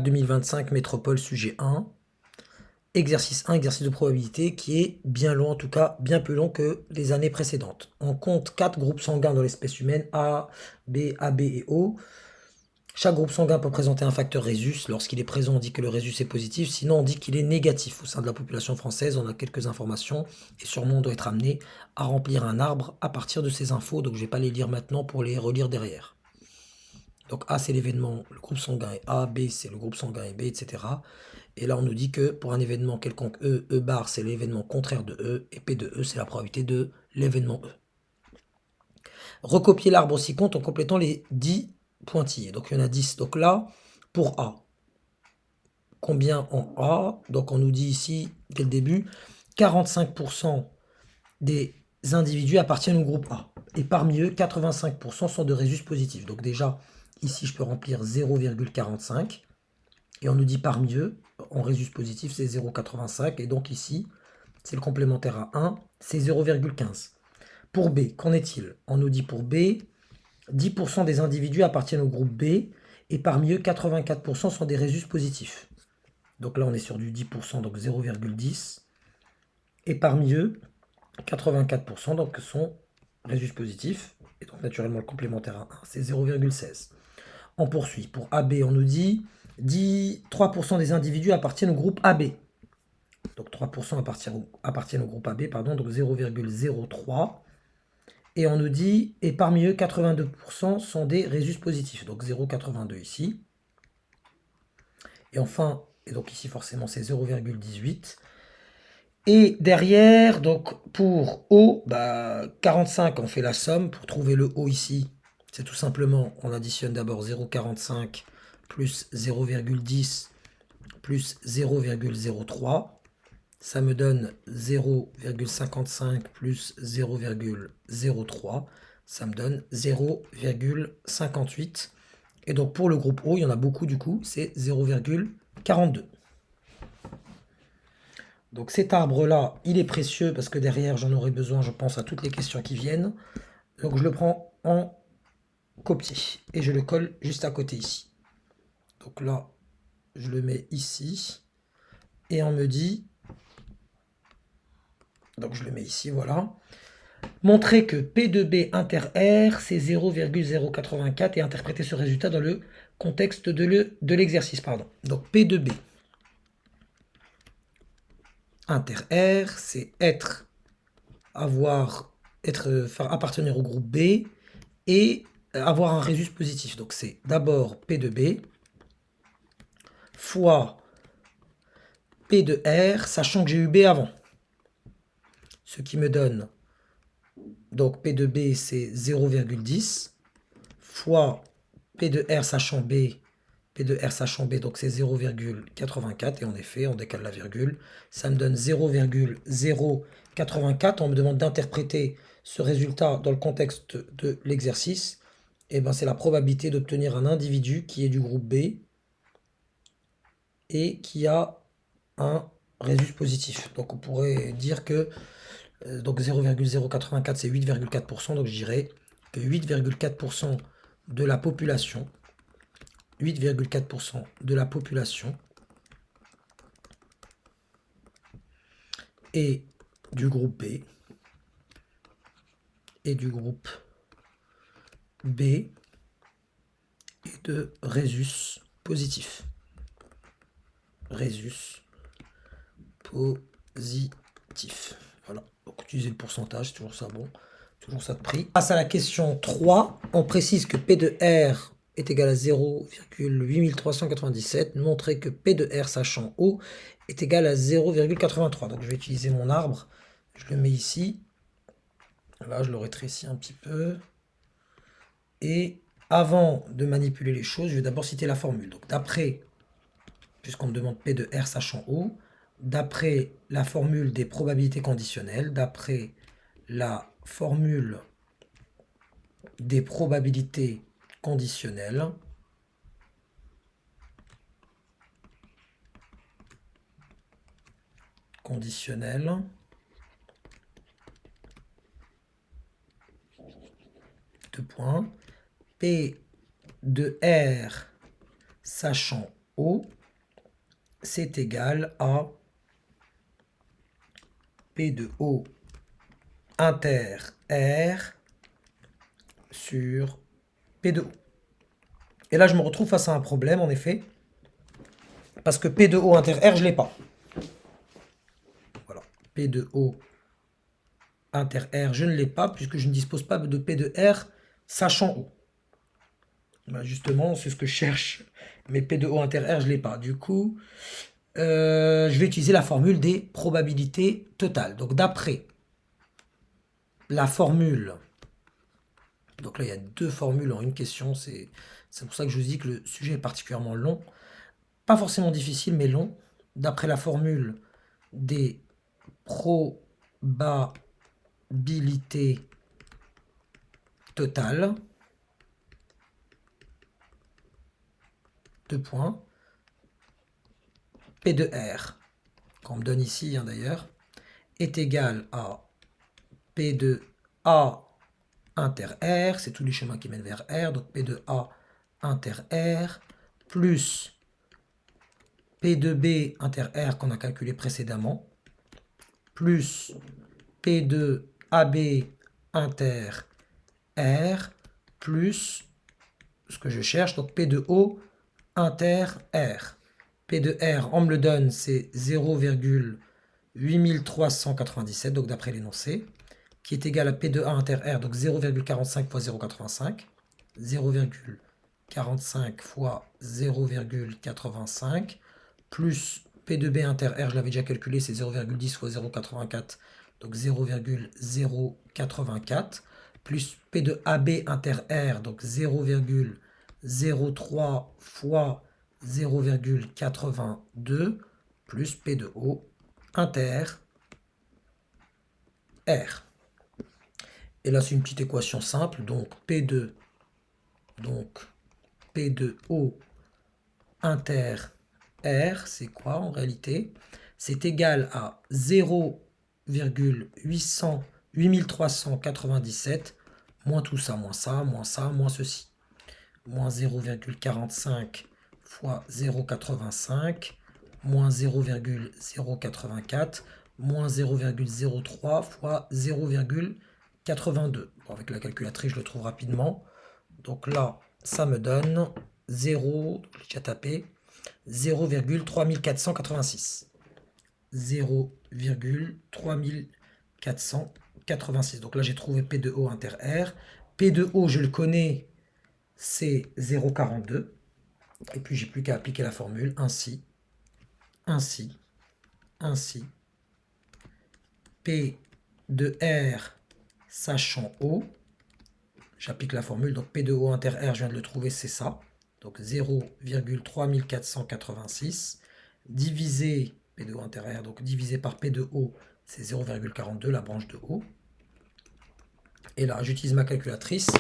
2025, métropole, sujet 1. Exercice 1, exercice de probabilité qui est bien long, en tout cas bien plus long que les années précédentes. On compte 4 groupes sanguins dans l'espèce humaine, A, B, AB et O. Chaque groupe sanguin peut présenter un facteur Rhésus. Lorsqu'il est présent, on dit que le Rhésus est positif, sinon on dit qu'il est négatif. Au sein de la population française, on a quelques informations et sûrement on doit être amené à remplir un arbre à partir de ces infos, donc je ne vais pas les lire maintenant pour les relire derrière. Donc A, c'est l'événement, le groupe sanguin est A, B, c'est le groupe sanguin est B, etc. Et là, on nous dit que pour un événement quelconque E, E bar, c'est l'événement contraire de E, et P de E, c'est la probabilité de l'événement E. Recopier l'arbre aussi compte en complétant les 10 pointillés. Donc, il y en a 10. Donc là, pour A, combien en A? Donc, on nous dit ici, dès le début, 45% des individus appartiennent au groupe A. Et parmi eux, 85% sont de Rhésus positifs. Donc déjà, ici, je peux remplir 0,45. Et on nous dit parmi eux, en Rhésus positif, c'est 0,85. Et donc ici, c'est le complémentaire à 1, c'est 0,15. Pour B, qu'en est-il? On nous dit pour B, 10% des individus appartiennent au groupe B. Et parmi eux, 84% sont des Rhésus positifs. Donc là, on est sur du 10%, donc 0,10. Et parmi eux, 84% donc sont Rhésus positifs. Et donc naturellement, le complémentaire à 1, c'est 0,16. On poursuit. Pour AB, on nous dit 3% des individus appartiennent au groupe AB. Donc 3% appartiennent au groupe AB, pardon, donc 0,03. Et on nous dit, et parmi eux, 82% sont des Rhésus positifs. Donc 0,82 ici. Et enfin, et donc ici forcément c'est 0,18. Et derrière, donc pour O, 45, on fait la somme. Pour trouver le O ici, c'est tout simplement, on additionne d'abord 0,45 plus 0,10 plus 0,03. Ça me donne 0,55 plus 0,03. Ça me donne 0,58. Et donc pour le groupe O, il y en a beaucoup du coup, c'est 0,42. Donc cet arbre-là, il est précieux parce que derrière, j'en aurai besoin, je pense, à toutes les questions qui viennent. Donc je le prends en copier et je le colle juste à côté ici. Donc là, je le mets ici et on me dit, donc je le mets ici, voilà. Montrer que P de B inter R, c'est 0,084 et interpréter ce résultat dans le contexte de l'exercice. Donc P de B inter R, c'est appartenir au groupe B et avoir un Rhésus positif. Donc c'est d'abord P de B fois P de R, sachant que j'ai eu B avant. Ce qui me donne, donc P de B c'est 0,10 fois P de R sachant B, P de R sachant B, donc c'est 0,84. Et en effet, on décale la virgule. Ça me donne 0,084. On me demande d'interpréter ce résultat dans le contexte de l'exercice. Et ben c'est la probabilité d'obtenir un individu qui est du groupe B et qui a un Rhésus positif. Donc on pourrait dire que donc 0,084 c'est 8,4%. Donc je dirais que 8,4% de la population, 8,4% de la population est du groupe B et du groupe B et de Rhésus positif. Rhésus positif. Voilà. Donc utiliser le pourcentage, c'est toujours ça bon. Toujours ça de prix. Passe à la question 3. On précise que P de R est égal à 0,8397. Montrer que P de R sachant O est égal à 0,83. Donc je vais utiliser mon arbre. Je le mets ici. Là, je le rétrécis un petit peu. Et avant de manipuler les choses, je vais d'abord citer la formule. Donc d'après, puisqu'on me demande P de R sachant O, d'après la formule des probabilités conditionnelles, d'après la formule des probabilités conditionnelles, deux points, P de R sachant O, c'est égal à P de O inter R sur P de O. Et là, je me retrouve face à un problème, en effet, parce que P de O inter R, je ne l'ai pas. Voilà, P de O inter R, je ne l'ai pas, puisque je ne dispose pas de P de R sachant O. Ben justement, c'est ce que je cherche, mais P de O inter R, je ne l'ai pas. Du coup, je vais utiliser la formule des probabilités totales. Donc, d'après la formule, donc là, il y a deux formules en une question, c'est pour ça que je vous dis que le sujet est particulièrement long. Pas forcément difficile, mais long. D'après la formule des probabilités totales, deux points, P de R, qu'on me donne ici d'ailleurs, est égal à P de A inter R, c'est tous les chemins qui mènent vers R, donc P de A inter R, plus P de B inter R qu'on a calculé précédemment, plus P de AB inter R, plus ce que je cherche, donc P de O inter R. P de R, on me le donne, c'est 0,8397, donc d'après l'énoncé, qui est égal à P de A inter R, donc 0,45 fois 0,85, 0,45 fois 0,85, plus P de B inter R, je l'avais déjà calculé, c'est 0,10 fois 0,84, donc 0,084, plus P de AB inter R, donc 0,03 fois 0,82, plus P de O inter R. Et là, c'est une petite équation simple, donc P de O inter R, c'est quoi en réalité? C'est égal à 0,8397 moins tout ça, moins ça, moins ça, moins ceci. Moins 0,45 fois 0,85, moins 0,084, moins 0,03 fois 0,82. Bon, avec la calculatrice, je le trouve rapidement. Donc là, ça me donne 0, j'ai déjà tapé, 0,3486. 0,3486. Donc là, j'ai trouvé P de O inter R. P de O, je le connais, c'est 0,42. Et puis, j'ai plus qu'à appliquer la formule. Ainsi, P de R sachant O. J'applique la formule. Donc, P de O inter R, je viens de le trouver, c'est ça. Donc, 0,3486 divisé P de O inter R, donc divisé par P de O, c'est 0,42, la branche de O. Et là, j'utilise ma calculatrice.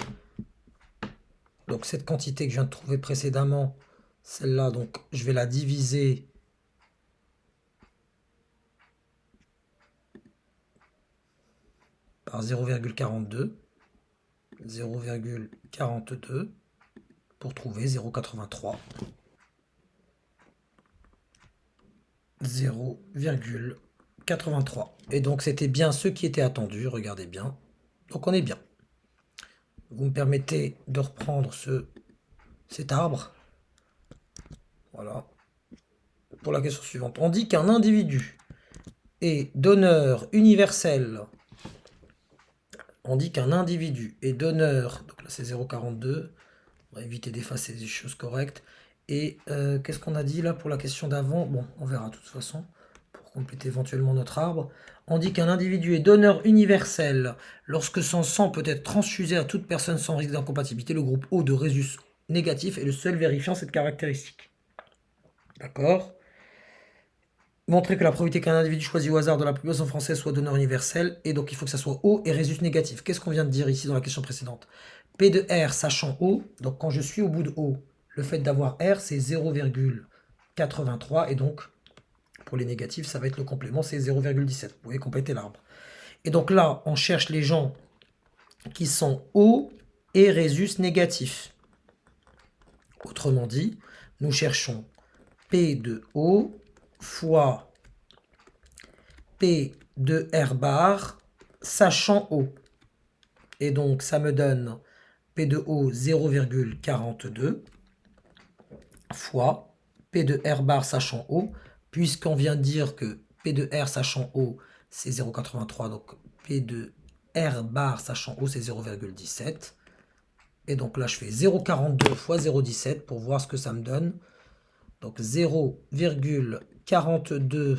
Donc, cette quantité que je viens de trouver précédemment, celle-là, donc je vais la diviser par 0,42. 0,42 pour trouver 0,83. 0,83. Et donc, c'était bien ce qui était attendu. Regardez bien. Donc, on est bien. Vous me permettez de reprendre cet arbre. Voilà. Pour la question suivante. On dit qu'un individu est donneur universel. On dit qu'un individu est donneur. Donc là, c'est 0,42. On va éviter d'effacer des choses correctes. Et qu'est-ce qu'on a dit là pour la question d'avant? Bon, on verra de toute façon, pour compléter éventuellement notre arbre. On dit qu'un individu est donneur universel lorsque son sang peut être transfusé à toute personne sans risque d'incompatibilité. Le groupe O de résus négatif est le seul vérifiant cette caractéristique. D'accord? Montrer que la probabilité qu'un individu choisi au hasard dans la population française soit donneur universel, et donc il faut que ça soit O et résus négatif. Qu'est-ce qu'on vient de dire ici dans la question précédente? P de R sachant O, donc quand je suis au bout de O, le fait d'avoir R, c'est 0,83, et donc, pour les négatifs, ça va être le complément, c'est 0,17. Vous pouvez compléter l'arbre. Et donc là, on cherche les gens qui sont O et résus négatif. Autrement dit, nous cherchons P de O fois P de R bar, sachant O. Et donc, ça me donne P de O 0,42 fois P de R bar sachant O, puisqu'on vient de dire que P de R sachant O, c'est 0,83, donc P de R bar sachant O, c'est 0,17. Et donc là, je fais 0,42 fois 0,17 pour voir ce que ça me donne. Donc 0,42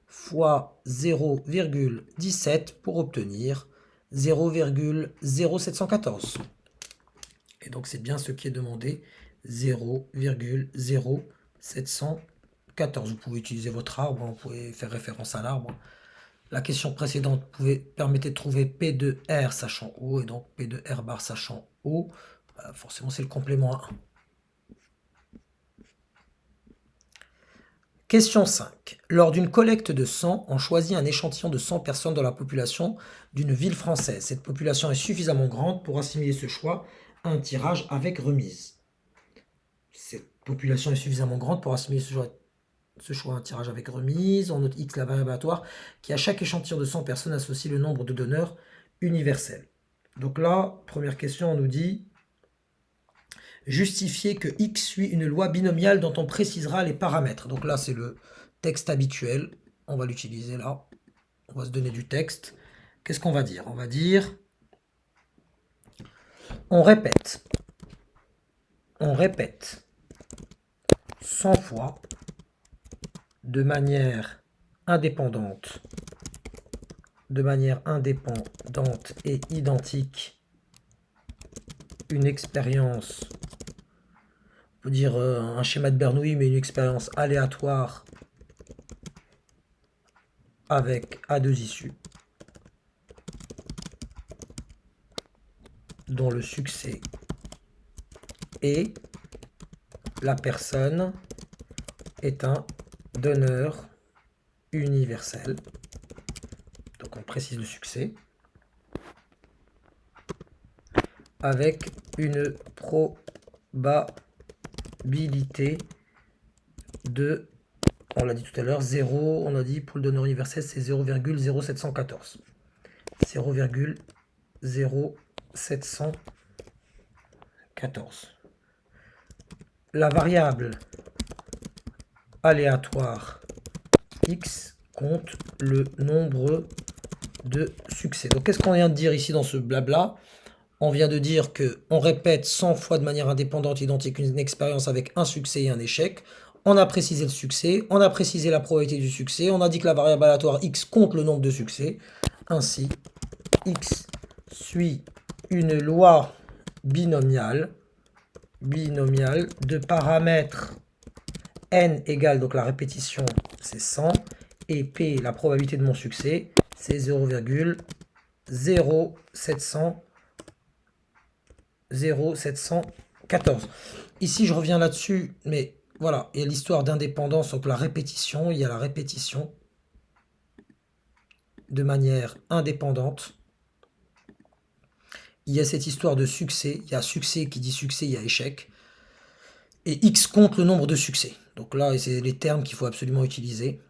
fois 0,17 pour obtenir 0,0714. Et donc c'est bien ce qui est demandé, 0,0714. Vous pouvez utiliser votre arbre, vous pouvez faire référence à l'arbre. La question précédente permettait de trouver P de R sachant O, et donc P de R bar sachant O, forcément c'est le complément à 1. Question 5. Lors d'une collecte de sang, on choisit un échantillon de 100 personnes dans la population d'une ville française. Cette population est suffisamment grande pour assimiler ce choix à un tirage avec remise. Cette population est suffisamment grande pour assimiler ce choix à un tirage avec remise. On note X la variable aléatoire qui à chaque échantillon de 100 personnes associe le nombre de donneurs universels. Donc là, première question, on nous dit justifier que X suit une loi binomiale dont on précisera les paramètres. Donc là, c'est le texte habituel. On va l'utiliser là. On va se donner du texte. Qu'est-ce qu'on va dire? On va dire... On répète 100 fois de manière indépendante et identique une expérience, on peut dire un schéma de Bernoulli, mais une expérience aléatoire avec à deux issues, dont le succès est la personne est un donneur universel. Donc on précise le succès avec une probabilité de, on l'a dit tout à l'heure, 0, on a dit pour le donneur universel c'est 0,0714. 0,0714. La variable aléatoire X compte le nombre de succès. Donc qu'est-ce qu'on vient de dire ici dans ce blabla? On vient de dire qu'on répète 100 fois de manière indépendante identique une expérience avec un succès et un échec. On a précisé le succès, on a précisé la probabilité du succès, on a dit que la variable aléatoire X compte le nombre de succès. Ainsi, X suit une loi binomiale de paramètres n égale, donc la répétition c'est 100, et P, la probabilité de mon succès, c'est 0,0714. Ici je reviens là-dessus, mais voilà, il y a l'histoire d'indépendance, donc la répétition, il y a la répétition de manière indépendante. Il y a cette histoire de succès, il y a succès qui dit succès, il y a échec. Et X compte le nombre de succès. Donc là, c'est les termes qu'il faut absolument utiliser.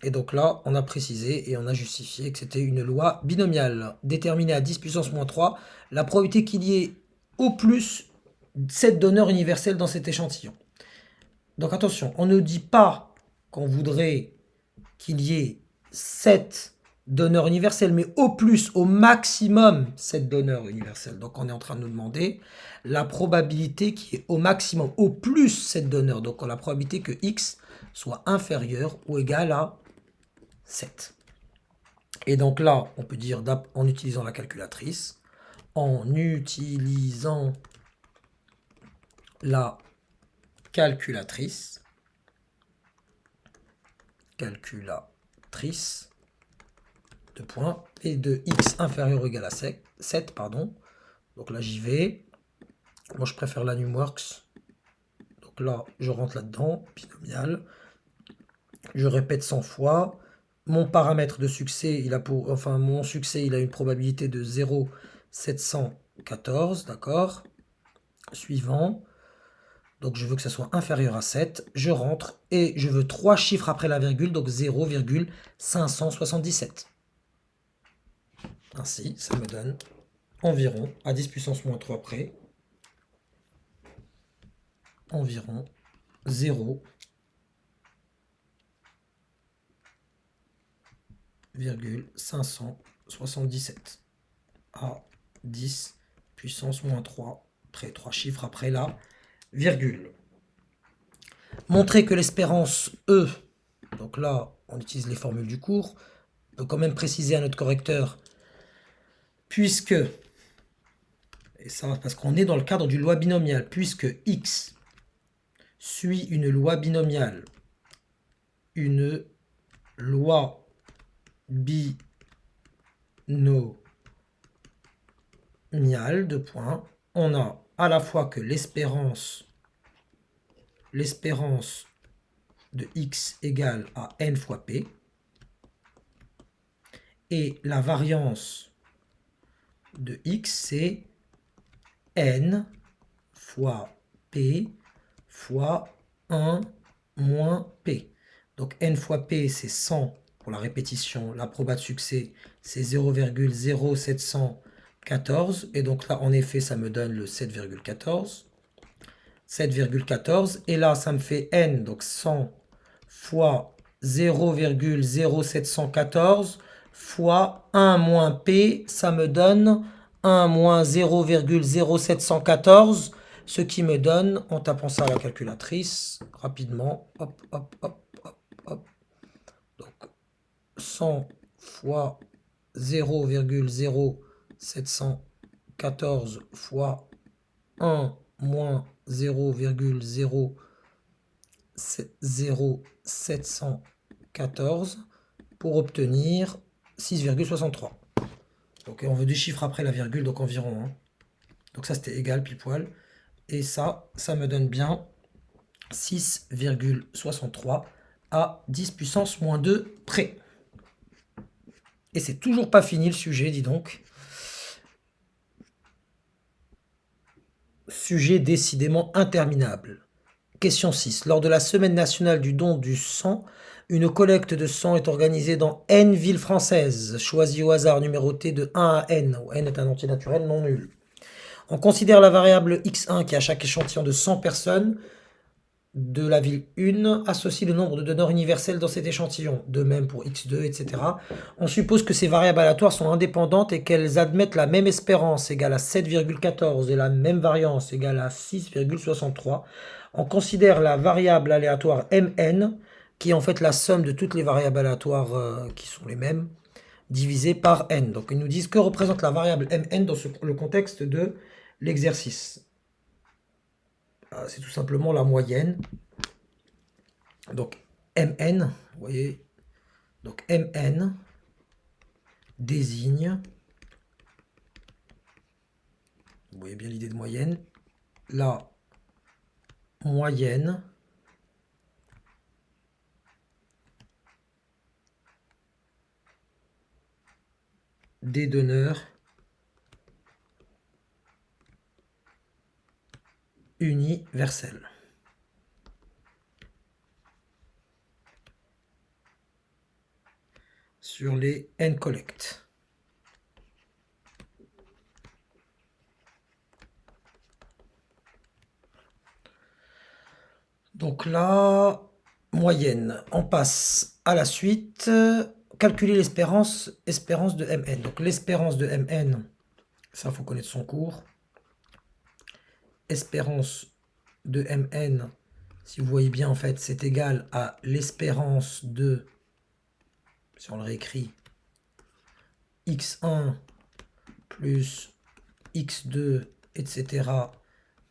Et donc là, on a précisé et on a justifié que c'était une loi binomiale. Déterminée à 10 puissance moins 3, la probabilité qu'il y ait au plus 7 donneurs universels dans cet échantillon. Donc attention, on ne dit pas qu'on voudrait qu'il y ait 7 donneurs universels, mais au plus, au maximum, 7 donneurs universels. Donc on est en train de nous demander la probabilité qui est au maximum, au plus 7 donneurs. Donc la probabilité que X soit inférieur ou égal à 7. Et donc là, on peut dire en utilisant la calculatrice, de points, et de X inférieur ou égal à 7, pardon. Donc là, j'y vais. Moi, je préfère la Numworks. Donc là, je rentre là-dedans, binomial. Je répète 100 fois. Mon paramètre de succès, mon succès, il a une probabilité de 0,714, d'accord. Suivant. Donc je veux que ça soit inférieur à 7. Je rentre et je veux 3 chiffres après la virgule, donc 0,577. Ainsi, ça me donne environ, à 10 puissance moins 3 près, environ 0,577 à 10 puissance moins 3 près, 3 chiffres après la virgule. Montrer que l'espérance E, donc là on utilise les formules du cours, on peut quand même préciser à notre correcteur, puisque, et ça parce qu'on est dans le cadre d'une loi binomiale, puisque x suit une loi binomiale, de points, on a à la fois que l'espérance de x égale à n fois p, et la variance de x, c'est n fois p fois 1 moins p. Donc n fois p, c'est 100 pour la répétition. La proba de succès, c'est 0,0714. Et donc là, en effet, ça me donne le 7,14. 7,14. Et là, ça me fait n, donc 100 fois 0,0714 fois 1 moins p, ça me donne 1 moins 0,0714, ce qui me donne, en tapant ça à la calculatrice, rapidement, hop, hop, hop, hop, hop, donc 100 fois 0,0714 fois 1 moins 0,0714 pour obtenir 6,63. Donc on veut des chiffres après la virgule, donc environ 1. Donc ça c'était égal, pile poil. Et ça me donne bien 6,63 à 10 puissance moins 2 près. Et c'est toujours pas fini le sujet, dis donc. Sujet décidément interminable. Question 6. Lors de la semaine nationale du don du sang, une collecte de sang est organisée dans N villes françaises, choisies au hasard, numérotées de 1 à N, où N est un entier naturel non nul. On considère la variable x1 qui, à chaque échantillon de 100 personnes de la ville 1, associe le nombre de donneurs universels dans cet échantillon. De même pour x2, etc. On suppose que ces variables aléatoires sont indépendantes et qu'elles admettent la même espérance égale à 7,14 et la même variance égale à 6,63. On considère la variable aléatoire mn, qui est en fait la somme de toutes les variables aléatoires qui sont les mêmes, divisé par n. Donc ils nous disent que représente la variable mn dans le contexte de l'exercice. C'est tout simplement la moyenne. Donc mn, vous voyez, donc mn désigne, vous voyez bien l'idée de moyenne, la moyenne des donneurs universels. Sur les n collect. Donc là, moyenne. On passe à la suite. Calculer l'espérance de mn. Donc l'espérance de mn, ça faut connaître son cours. Espérance de mn, si vous voyez bien en fait, c'est égal à l'espérance de, si on le réécrit, x1 plus x2, etc.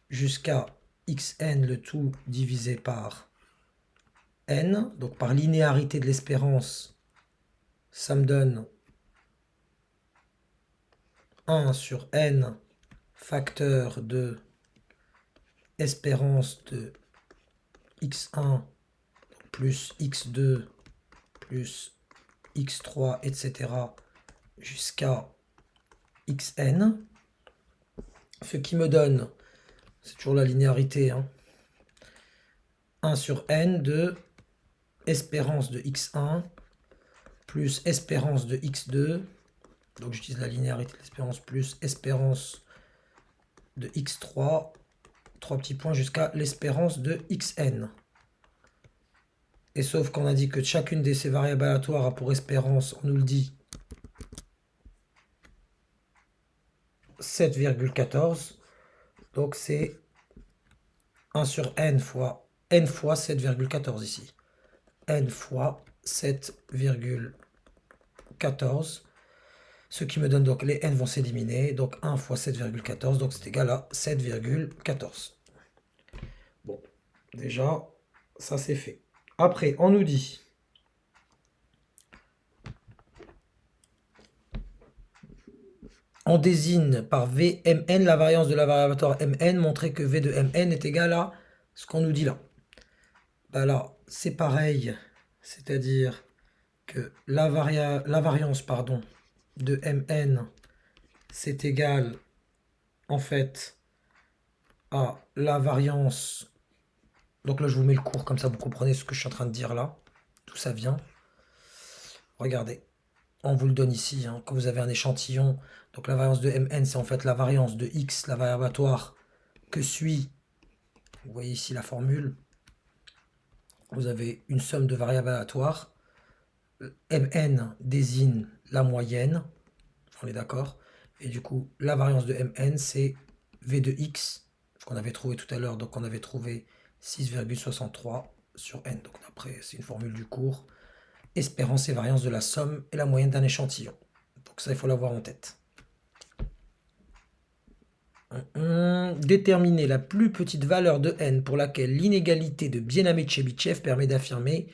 jusqu'à xn, le tout divisé par n. Donc par linéarité de l'espérance, ça me donne 1 sur n facteur de espérance de x1 plus x2 plus x3, etc. jusqu'à xn. Ce qui me donne, c'est toujours la linéarité, hein, 1 sur n de espérance de x1 plus espérance de x2. Donc j'utilise la linéarité de l'espérance plus espérance de x3. 3 petits points jusqu'à l'espérance de xn. Et sauf qu'on a dit que chacune de ces variables aléatoires a pour espérance, on nous le dit, 7,14. Donc c'est 1 sur n fois 7,14 ici. N fois 7,14. Ce qui me donne donc les n vont s'éliminer. Donc 1 fois 7,14. Donc c'est égal à 7,14. Bon, déjà, ça c'est fait. Après, on nous dit on désigne par Vmn la variance de la variable aléatoire Mn, montrer que V de Mn est égal à ce qu'on nous dit là. Ben là, c'est pareil, c'est-à-dire que la variance pardon, de Mn, c'est égal en fait à la variance. Donc là, je vous mets le cours, comme ça vous comprenez ce que je suis en train de dire là, d'où ça vient. Regardez, on vous le donne ici, hein, quand vous avez un échantillon. Donc la variance de Mn, c'est en fait la variance de x, la variable aléatoire, que suit, vous voyez ici la formule, vous avez une somme de variables aléatoires. Mn désigne la moyenne, on est d'accord. Et du coup, la variance de Mn, c'est V de x, ce qu'on avait trouvé tout à l'heure. Donc on avait trouvé 6,63 sur n. Donc après, c'est une formule du cours. Espérance et variance de la somme et la moyenne d'un échantillon. Donc ça, il faut l'avoir en tête. Déterminer la plus petite valeur de n pour laquelle l'inégalité de Bienname-Tchebychev permet d'affirmer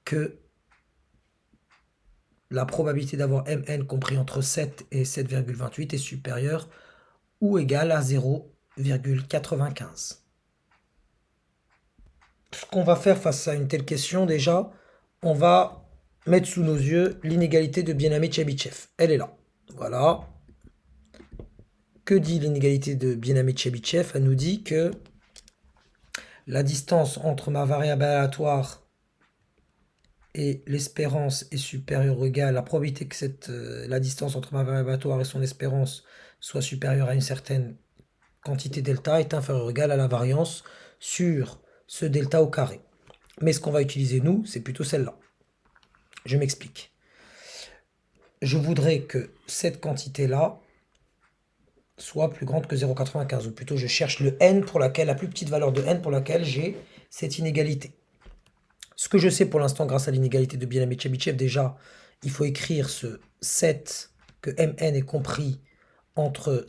que la probabilité d'avoir Mn compris entre 7 et 7,28 est supérieure ou égale à 0,95. Ce qu'on va faire face à une telle question, déjà, on va mettre sous nos yeux l'inégalité de Bienname-Tchebychev. Elle est là. Voilà. Que dit l'inégalité de Bienname-Tchebychev? Elle nous dit que la distance entre ma variable aléatoire et l'espérance est supérieure ou égale, la probabilité que la distance entre ma variable aléatoire et son espérance soit supérieure à une certaine quantité delta est inférieure ou égale à la variance sur ce delta au carré. Mais ce qu'on va utiliser nous, c'est plutôt celle-là. Je m'explique. Je voudrais que cette quantité-là soit plus grande que 0,95, ou plutôt je cherche le n pour laquelle, la plus petite valeur de n pour laquelle j'ai cette inégalité. Ce que je sais pour l'instant grâce à l'inégalité de Bienname-Tchebychev, déjà, il faut écrire ce 7, que Mn est compris entre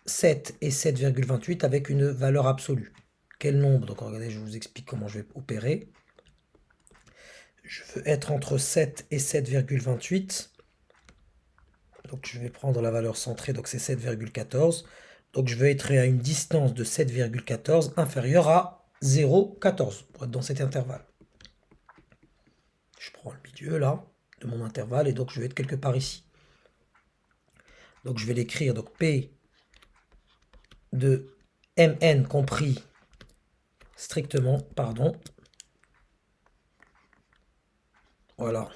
7 et 7,28 avec une valeur absolue. Quel nombre? Donc regardez, je vous explique comment je vais opérer. Je veux être entre 7 et 7,28. Donc je vais prendre la valeur centrée, donc c'est 7,14. Donc je veux être à une distance de 7,14 inférieure à 0,14 pour être dans cet intervalle. Je prends le milieu là de mon intervalle et donc je vais être quelque part ici. Donc je vais l'écrire, donc P de Mn compris strictement, pardon. Voilà.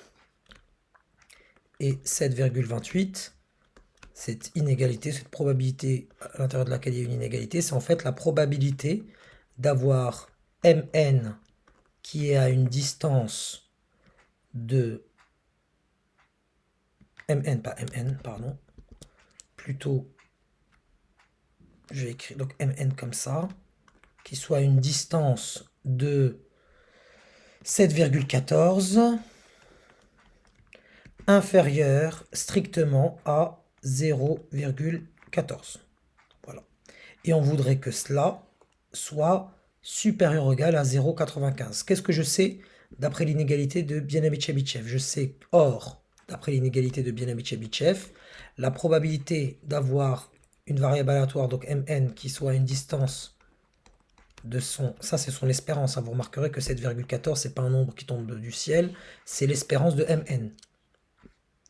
Et 7,28, cette inégalité, cette probabilité à l'intérieur de laquelle il y a une inégalité, c'est en fait la probabilité d'avoir Mn qui est à une distance de Mn, pas Mn, pardon, plutôt, je vais écrire donc Mn comme ça, qui soit à une distance de 7,14 inférieure strictement à 0,14. Voilà. Et on voudrait que cela soit supérieur ou égal à 0,95. Qu'est-ce que je sais d'après l'inégalité de Bienname-Tchebychev? Je sais, or, d'après l'inégalité de Bienname-Tchebychev, la probabilité d'avoir une variable aléatoire, donc Mn, qui soit à une distance de son... Ça, c'est son espérance. Hein. Vous remarquerez que 7,14, c'est pas un nombre qui tombe du ciel, c'est l'espérance de Mn.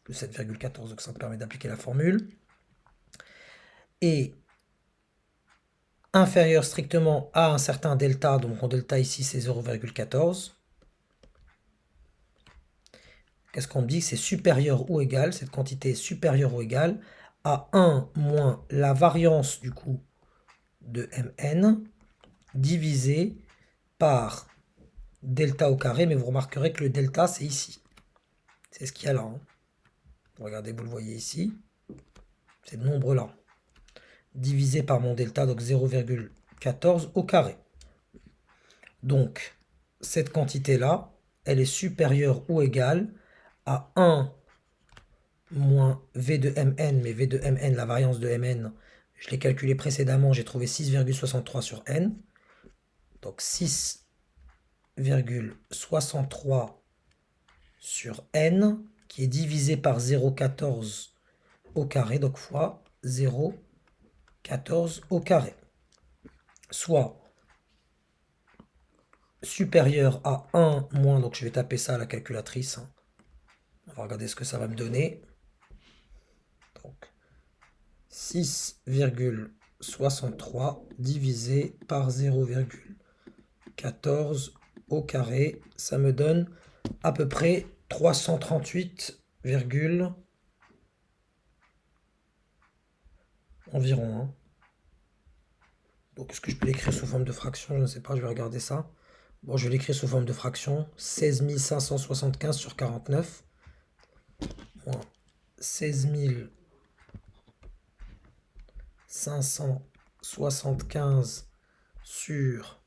De 7,14, donc ça me permet d'appliquer la formule. Et inférieur strictement à un certain delta, donc mon delta ici c'est 0,14. Qu'est-ce qu'on me dit? C'est supérieur ou égal, cette quantité est supérieure ou égale à 1 moins la variance du coup de Mn divisé par delta au carré, mais vous remarquerez que le delta c'est ici. C'est ce qu'il y a là. Hein. Regardez, vous le voyez ici. C'est le nombre là. Divisé par mon delta, donc 0,14 au carré. Donc, cette quantité-là, elle est supérieure ou égale à 1 moins V de Mn, mais V de Mn, la variance de Mn, je l'ai calculé précédemment, j'ai trouvé 6,63 sur N. Donc 6,63 sur N, qui est divisé par 0,14 au carré, donc fois 0,14 au carré. Soit supérieur à 1 moins, donc je vais taper ça à la calculatrice. Hein. On va regarder ce que ça va me donner. Donc 6,63 divisé par 0,14 au carré, ça me donne à peu près 338, environ. Hein. Donc est-ce que je peux l'écrire sous forme de fraction? Je ne sais pas, je vais regarder ça. Bon, je vais l'écrire sous forme de fraction. 16 575 sur 49. Moins 16 575 sur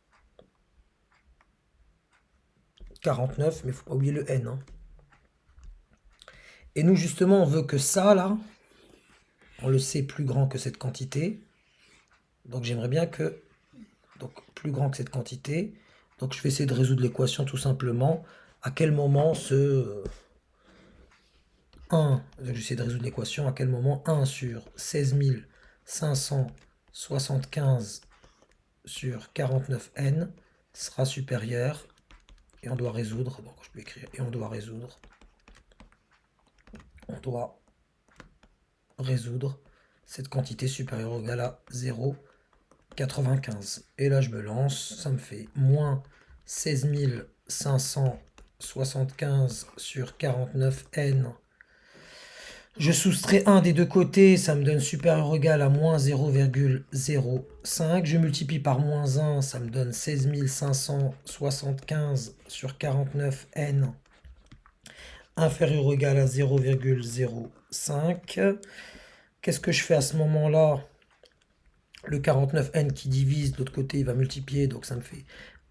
49, mais il ne faut pas oublier le n. Hein. Et nous, justement, on veut que ça, là, on le sait plus grand que cette quantité. Donc j'aimerais bien que... Donc plus grand que cette quantité. Donc je vais essayer de résoudre l'équation tout simplement. À quel moment ce... 1, je vais essayer de résoudre l'équation. À quel moment 1 sur 16 575 sur 49n sera supérieur. Et on doit résoudre. Donc je peux écrire et on doit résoudre. On doit résoudre cette quantité supérieure ou égale à 0,95. Et là, je me lance. Ça me fait moins 16 575 sur 49n. Je soustrais 1 des deux côtés. Ça me donne supérieur ou égal à moins 0,05. Je multiplie par moins 1. Ça me donne 16 575 sur 49n inférieur ou égal à 0,05. Qu'est-ce que je fais à ce moment-là? Le 49n qui divise, de l'autre côté, il va multiplier, donc ça me fait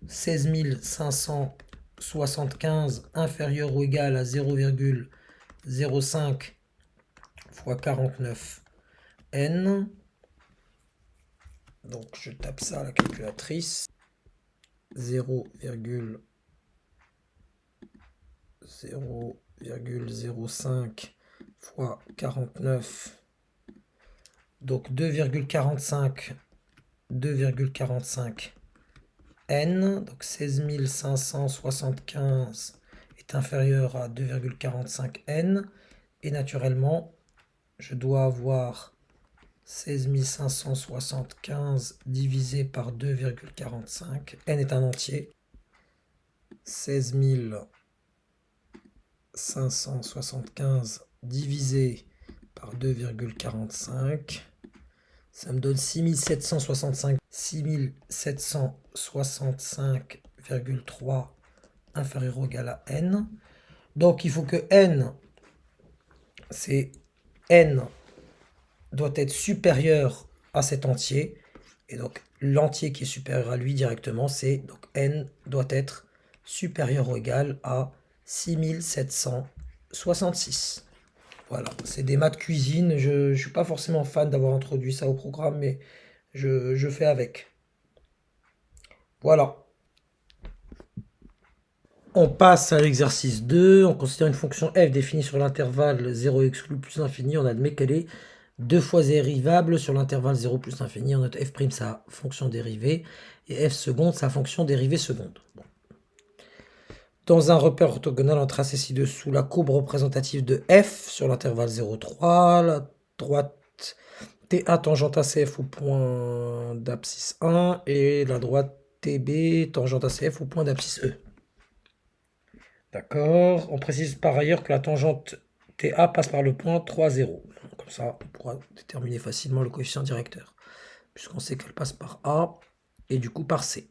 16 575 inférieur ou égal à 0,05 fois 49n. Donc je tape ça à la calculatrice. 0,05 fois 49. Donc 2,45 n, donc 16 575 est inférieur à 2,45 n, et naturellement, je dois avoir 16 575 divisé par 2,45, n est un entier, 16 575 divisé par 2,45, ça me donne 6765,3 inférieur ou égal à n. Donc il faut que n doit être supérieur à cet entier. Et donc l'entier qui est supérieur à lui directement, c'est donc n doit être supérieur ou égal à 6766. Voilà, c'est des maths cuisine. Je ne suis pas forcément fan d'avoir introduit ça au programme, mais je fais avec. Voilà. On passe à l'exercice 2. On considère une fonction f définie sur l'intervalle 0 exclu plus infini. On admet qu'elle est deux fois dérivable sur l'intervalle 0 plus infini. On note f' sa fonction dérivée et f seconde sa fonction dérivée seconde. Bon. Dans un repère orthogonal, on trace ci-dessous la courbe représentative de f sur l'intervalle 0,3. La droite TA tangente ACF au point d'abscisse 1 et la droite TB tangente ACF au point d'abscisse E. D'accord. On précise par ailleurs que la tangente TA passe par le point 3, 0. Comme ça, on pourra déterminer facilement le coefficient directeur, puisqu'on sait qu'elle passe par A et du coup par C.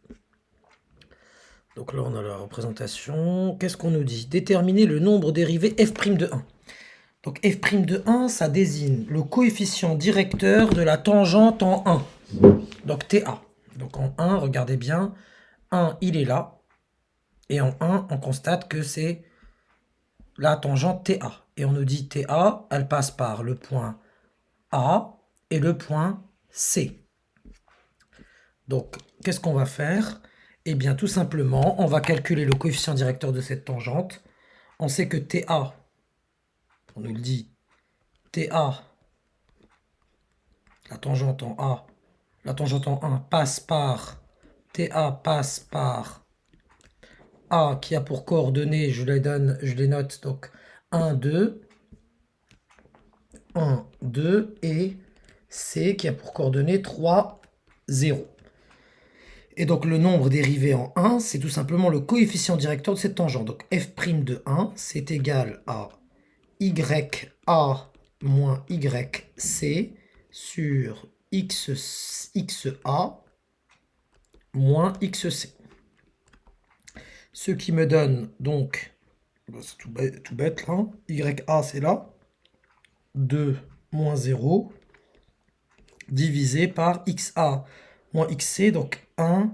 Donc là, on a la représentation. Qu'est-ce qu'on nous dit? Déterminer le nombre dérivé f' de 1. Donc f' de 1, ça désigne le coefficient directeur de la tangente en 1. Donc TA. Donc en 1, regardez bien, 1, il est là. Et en 1, on constate que c'est la tangente TA. Et on nous dit TA, elle passe par le point A et le point C. Donc, qu'est-ce qu'on va faire? Eh bien, tout simplement, on va calculer le coefficient directeur de cette tangente. On sait que TA, on nous le dit, TA, la tangente en A, la tangente en 1 passe par, TA passe par A qui a pour coordonnées, je les note, donc 1, 2, 1, 2 et C qui a pour coordonnées 3, 0. Et donc le nombre dérivé en 1, c'est tout simplement le coefficient directeur de cette tangente. Donc f' de 1, c'est égal à YA moins YC sur XA moins XC. Ce qui me donne donc, c'est tout bête là, YA c'est là, 2 moins 0, divisé par XA moins XC, donc 1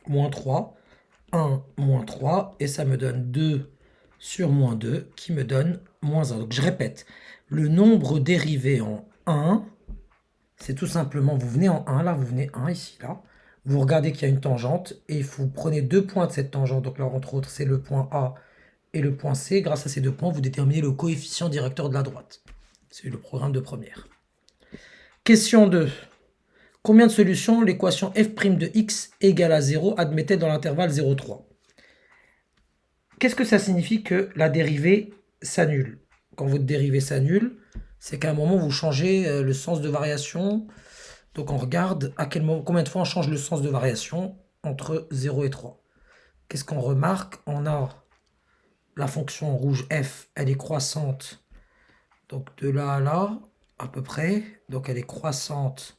moins 3, 1 moins 3, et ça me donne 2 sur moins 2, qui me donne moins 1. Donc je répète, le nombre dérivé en 1, c'est tout simplement, vous venez en 1, là, vous venez 1 ici, là, vous regardez qu'il y a une tangente, et vous prenez 2 points de cette tangente, donc là, entre autres, c'est le point A et le point C. Grâce à ces 2 points, vous déterminez le coefficient directeur de la droite. C'est le programme de première. Question 2. Combien de solutions l'équation f' de x égale à 0 admettait dans l'intervalle 0,3? Qu'est-ce que ça signifie que la dérivée s'annule? Quand votre dérivée s'annule, c'est qu'à un moment, vous changez le sens de variation. Donc on regarde à quel moment, combien de fois on change le sens de variation entre 0 et 3. Qu'est-ce qu'on remarque? On a la fonction rouge f, elle est croissante. Donc de là à là, à peu près. Donc elle est croissante.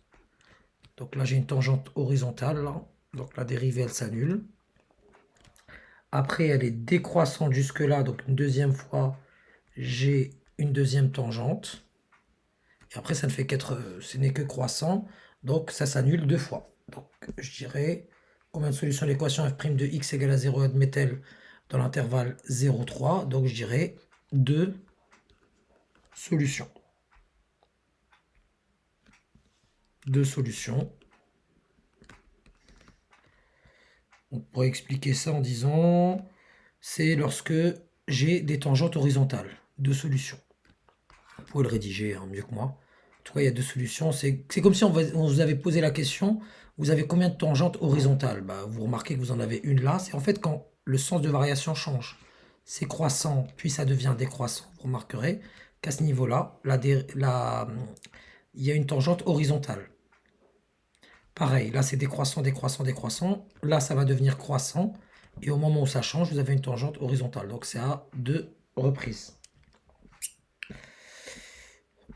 Donc là, j'ai une tangente horizontale. Là. Donc la dérivée, elle s'annule. Après, elle est décroissante jusque-là. Donc une deuxième fois, j'ai une deuxième tangente. Et après, ça ne fait qu'être, ce n'est que croissant. Donc ça s'annule 2 fois. Donc je dirais, combien de solutions l'équation f' de x égale à 0 admet-elle dans l'intervalle 0,3? Donc je dirais 2 solutions. 2 solutions. On pourrait expliquer ça en disant, c'est lorsque j'ai des tangentes horizontales. 2 solutions. Vous pouvez le rédiger mieux que moi. En tout cas, il y a 2 solutions. C'est comme si on vous avait posé la question, vous avez combien de tangentes horizontales? Bah, vous remarquez que vous en avez une là. C'est en fait quand le sens de variation change. C'est croissant, puis ça devient décroissant. Vous remarquerez qu'à ce niveau-là, il y a une tangente horizontale. Pareil, là c'est décroissant, décroissant, décroissant. Là ça va devenir croissant. Et au moment où ça change, vous avez une tangente horizontale. Donc c'est à 2 reprises.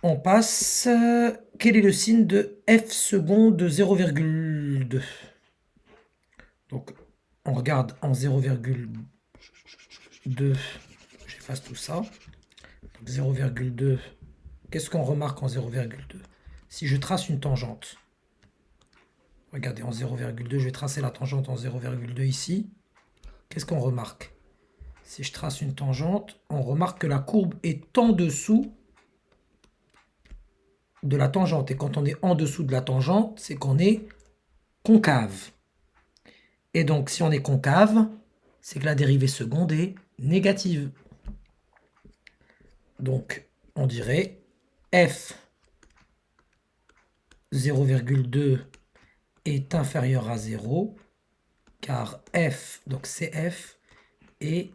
On passe. Quel est le signe de f seconde de 0,2? Donc on regarde en 0,2. J'efface tout ça. 0,2. Qu'est-ce qu'on remarque en 0,2? Si je trace une tangente. Regardez, en 0,2, je vais tracer la tangente en 0,2 ici. Qu'est-ce qu'on remarque? Si je trace une tangente, on remarque que la courbe est en dessous de la tangente. Et quand on est en dessous de la tangente, c'est qu'on est concave. Et donc, si on est concave, c'est que la dérivée seconde est négative. Donc, on dirait f 0,2 est inférieur à 0, car f, donc CF, est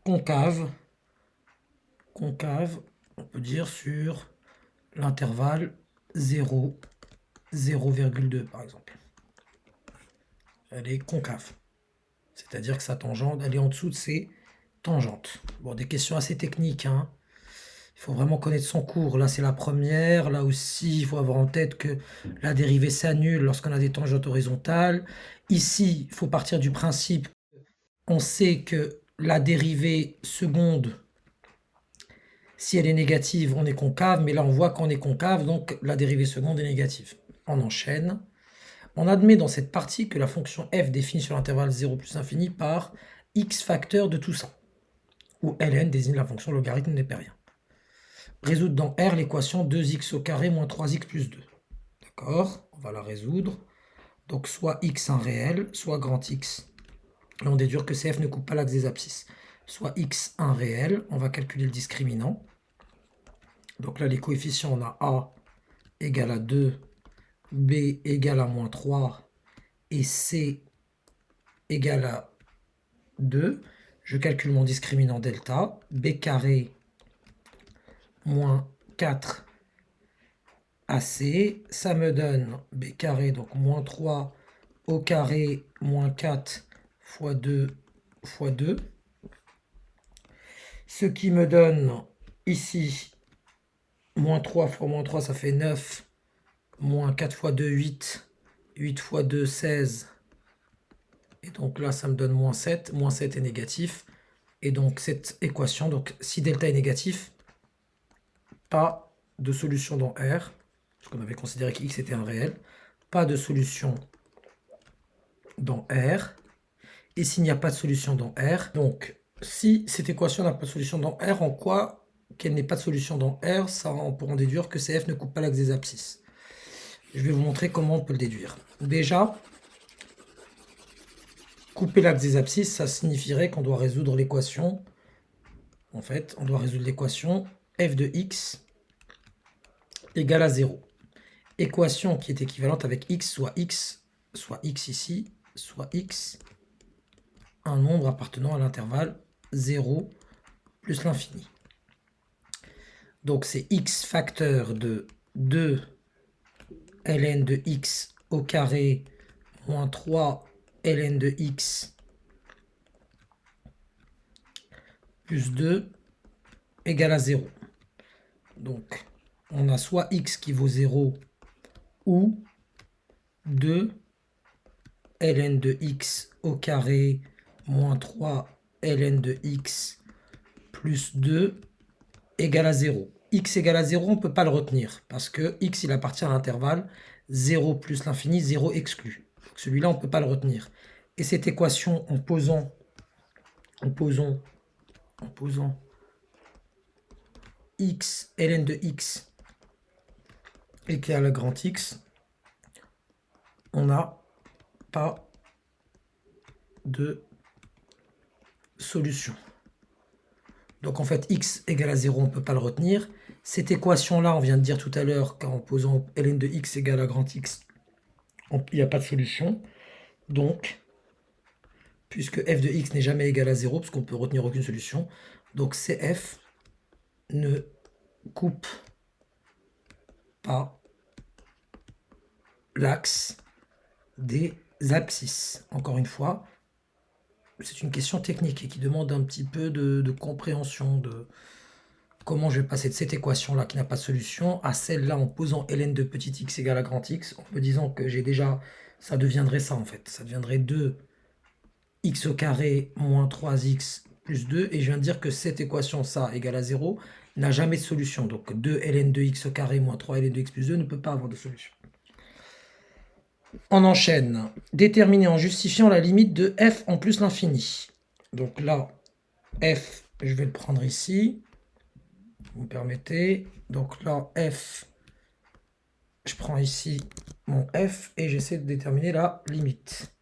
concave on peut dire sur l'intervalle 0, 0,2 par exemple. Elle est concave. C'est-à-dire que sa tangente, elle est en dessous de ses tangentes. Bon, des questions assez techniques, hein. Il faut vraiment connaître son cours. Là, c'est la première. Là aussi, il faut avoir en tête que la dérivée s'annule lorsqu'on a des tangentes horizontales. Ici, il faut partir du principe, on sait que la dérivée seconde, si elle est négative, on est concave. Mais là, on voit qu'on est concave, donc la dérivée seconde est négative. On enchaîne. On admet dans cette partie que la fonction f définie sur l'intervalle 0 plus infini par x facteur de tout ça, où ln désigne la fonction logarithme népérien. Résoudre dans R l'équation 2x au carré moins 3x plus 2. D'accord? On va la résoudre. Donc soit x un réel, soit grand X. Et on déduit que CF ne coupe pas l'axe des abscisses. Soit x un réel, on va calculer le discriminant. Donc là, les coefficients, on a A égale à 2, B égale à moins 3 et C égale à 2. Je calcule mon discriminant delta. B carré moins 4 AC, ça me donne B carré, donc moins 3 au carré moins 4 fois 2 fois 2. Ce qui me donne ici moins 3 fois moins 3, ça fait 9. Moins 4 fois 2, 8. 8 fois 2, 16. Et donc là, ça me donne moins 7. Moins 7 est négatif. Et donc cette équation, donc si delta est négatif, pas de solution dans R, parce qu'on avait considéré que x était un réel, pas de solution dans R. Et s'il n'y a pas de solution dans R, donc si cette équation n'a pas de solution dans R, en quoi qu'elle n'ait pas de solution dans R, ça on pourra en déduire que CF ne coupe pas l'axe des abscisses. Je vais vous montrer comment on peut le déduire. Déjà, couper l'axe des abscisses, ça signifierait qu'on doit résoudre l'équation. En fait, on doit résoudre l'équation f de x égale à 0. Équation qui est équivalente avec x, soit x ici, soit x, un nombre appartenant à l'intervalle 0 plus l'infini. Donc c'est x facteur de 2 ln de x au carré moins 3 ln de x plus 2 égale à 0. Donc on a soit x qui vaut 0 ou 2 ln de x au carré moins 3 ln de x plus 2 égale à 0. X égale à 0, on ne peut pas le retenir, parce que x, il appartient à l'intervalle 0 plus l'infini, 0 exclu. Celui-là, on ne peut pas le retenir. Et cette équation, en posant x, ln de x égale à grand X, on n'a pas de solution. Donc en fait, x égale à 0, on ne peut pas le retenir. Cette équation-là, on vient de dire tout à l'heure qu'en posant ln de x égale à grand X, il n'y a pas de solution. Donc, puisque f de x n'est jamais égal à 0, parce qu'on ne peut retenir aucune solution, donc CF ne coupe pas l'axe des abscisses. Encore une fois, c'est une question technique et qui demande un petit peu de compréhension de comment je vais passer de cette équation-là qui n'a pas de solution à celle-là en posant ln de petit x égale à grand X, en me disant que j'ai déjà, ça deviendrait ça en fait, ça deviendrait 2 x au carré moins 3x plus 2, et je viens de dire que cette équation, ça, égale à 0, n'a jamais de solution. Donc 2 ln de x au carré moins 3 ln de x plus 2 ne peut pas avoir de solution. On enchaîne. Déterminer en justifiant la limite de f en plus l'infini. Donc là, f, je vais le prendre ici. Vous me permettez. Donc là, f, je prends ici mon f et j'essaie de déterminer la limite.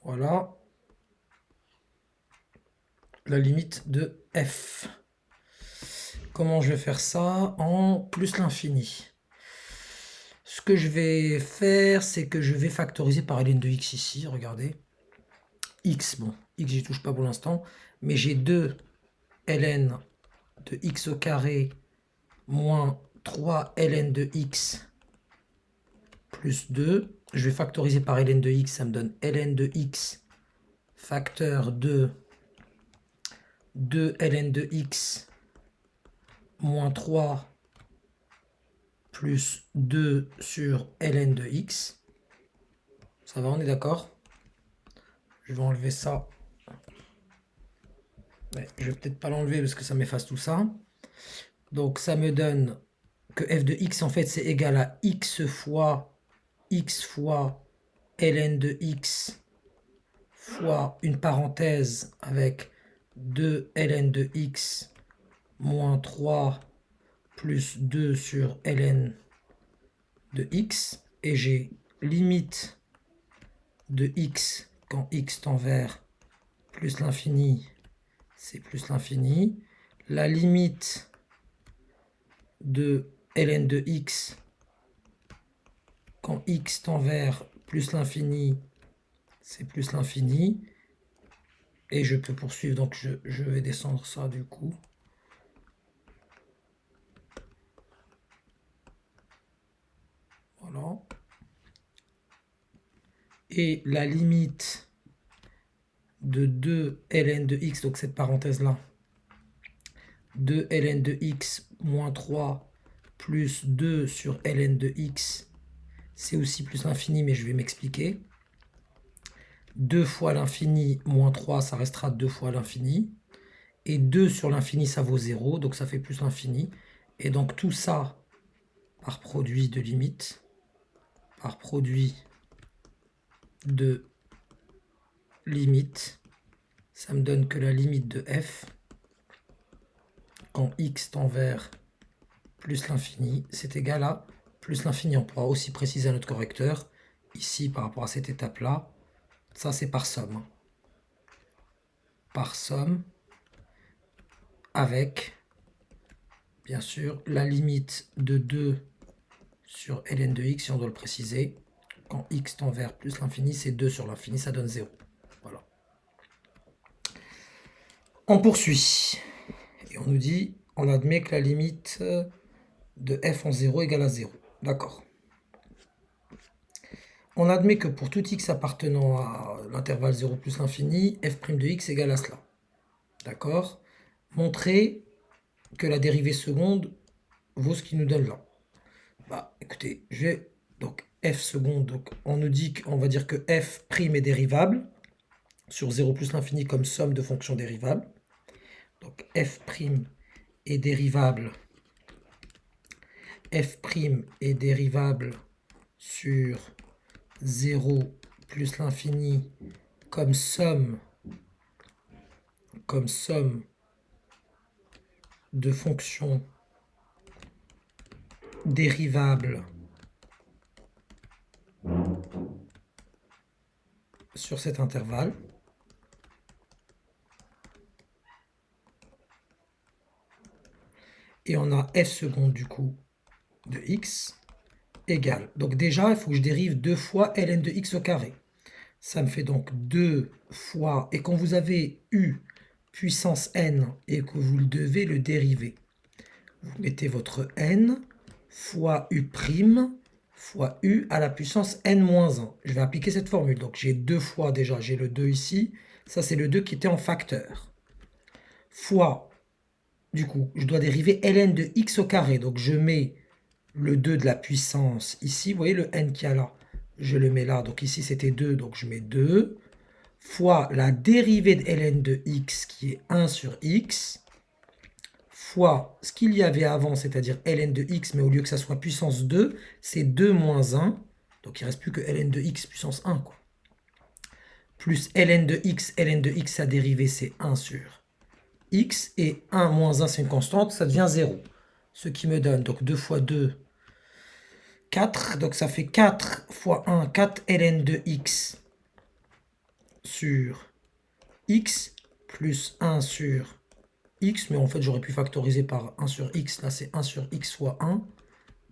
Voilà. La limite de f. Comment je vais faire ça? En plus l'infini. Ce que je vais faire, c'est que je vais factoriser par ln de x ici, regardez. X, bon, x j'y touche pas pour l'instant, mais j'ai 2 ln de x au carré moins 3 ln de x plus 2. Je vais factoriser par ln de x, ça me donne ln de x facteur de 2 ln de x moins 3 plus 2 sur ln de x. Ça va, on est d'accord? Je vais enlever ça. Mais je vais peut-être pas l'enlever parce que ça m'efface tout ça. Donc ça me donne que f de x en fait c'est égal à x fois ln de x fois une parenthèse avec 2 ln de x moins 3 plus 2 sur ln de x. Et j'ai limite de x quand x tend vers plus l'infini, c'est plus l'infini. La limite de ln de x quand x tend vers plus l'infini, c'est plus l'infini. Et je peux poursuivre, donc je vais descendre ça du coup. Voilà. Et la limite de 2 ln de x, donc cette parenthèse-là, 2 ln de x moins 3 plus 2 sur ln de x, c'est aussi plus l'infini, mais je vais m'expliquer. 2 fois l'infini moins 3, ça restera 2 fois l'infini. Et 2 sur l'infini, ça vaut 0, donc ça fait plus l'infini. Et donc tout ça par produit de limite, par produit de limite, ça me donne que la limite de f, quand x tend vers plus l'infini, c'est égal à plus l'infini. On pourra aussi préciser à notre correcteur, ici par rapport à cette étape-là, ça c'est par somme. Par somme, avec, bien sûr, la limite de 2 sur ln de x, si on doit le préciser. Quand x tend vers plus l'infini, c'est 2 sur l'infini, ça donne 0. Voilà. On poursuit. Et on nous dit, on admet que la limite de f en 0 égale à 0. D'accord. On admet que pour tout x appartenant à l'intervalle 0 plus l'infini, f' de x égale à cela. D'accord. Montrer que la dérivée seconde vaut ce qu'il nous donne là. Bah, écoutez, je vais... Donc, f seconde, donc on nous dit qu'on va dire que f' est dérivable sur 0 plus l'infini comme somme de fonctions dérivables. Donc, f' est dérivable. F' est dérivable sur 0 plus l'infini comme somme de fonctions dérivables sur cet intervalle. Et on a f seconde du coup de x égale. Donc déjà, il faut que je dérive 2 fois ln de x au carré. Ça me fait donc 2 fois, et quand vous avez u puissance n et que vous devez le dériver, vous mettez votre n fois u' fois u à la puissance n-1. Je vais appliquer cette formule. Donc j'ai 2 fois déjà, j'ai le 2 ici. Ça, c'est le 2 qui était en facteur. Fois, du coup, je dois dériver ln de x au carré. Donc je mets le 2 de la puissance ici. Vous voyez le n qu'il y a là? Je le mets là. Donc ici, c'était 2. Donc je mets 2. Fois la dérivée de ln de x qui est 1 sur x. Fois ce qu'il y avait avant, c'est-à-dire ln de x, mais au lieu que ça soit puissance 2, c'est 2 moins 1. Donc il ne reste plus que ln de x puissance 1, quoi. Plus ln de x, sa dérivée, c'est 1 sur x. Et 1 moins 1, c'est une constante, ça devient 0. Ce qui me donne, donc 2 fois 2, 4. Donc ça fait 4 fois 1, 4 ln de x sur x, plus 1 sur x, mais en fait j'aurais pu factoriser par 1 sur x, là c'est 1 sur x fois 1,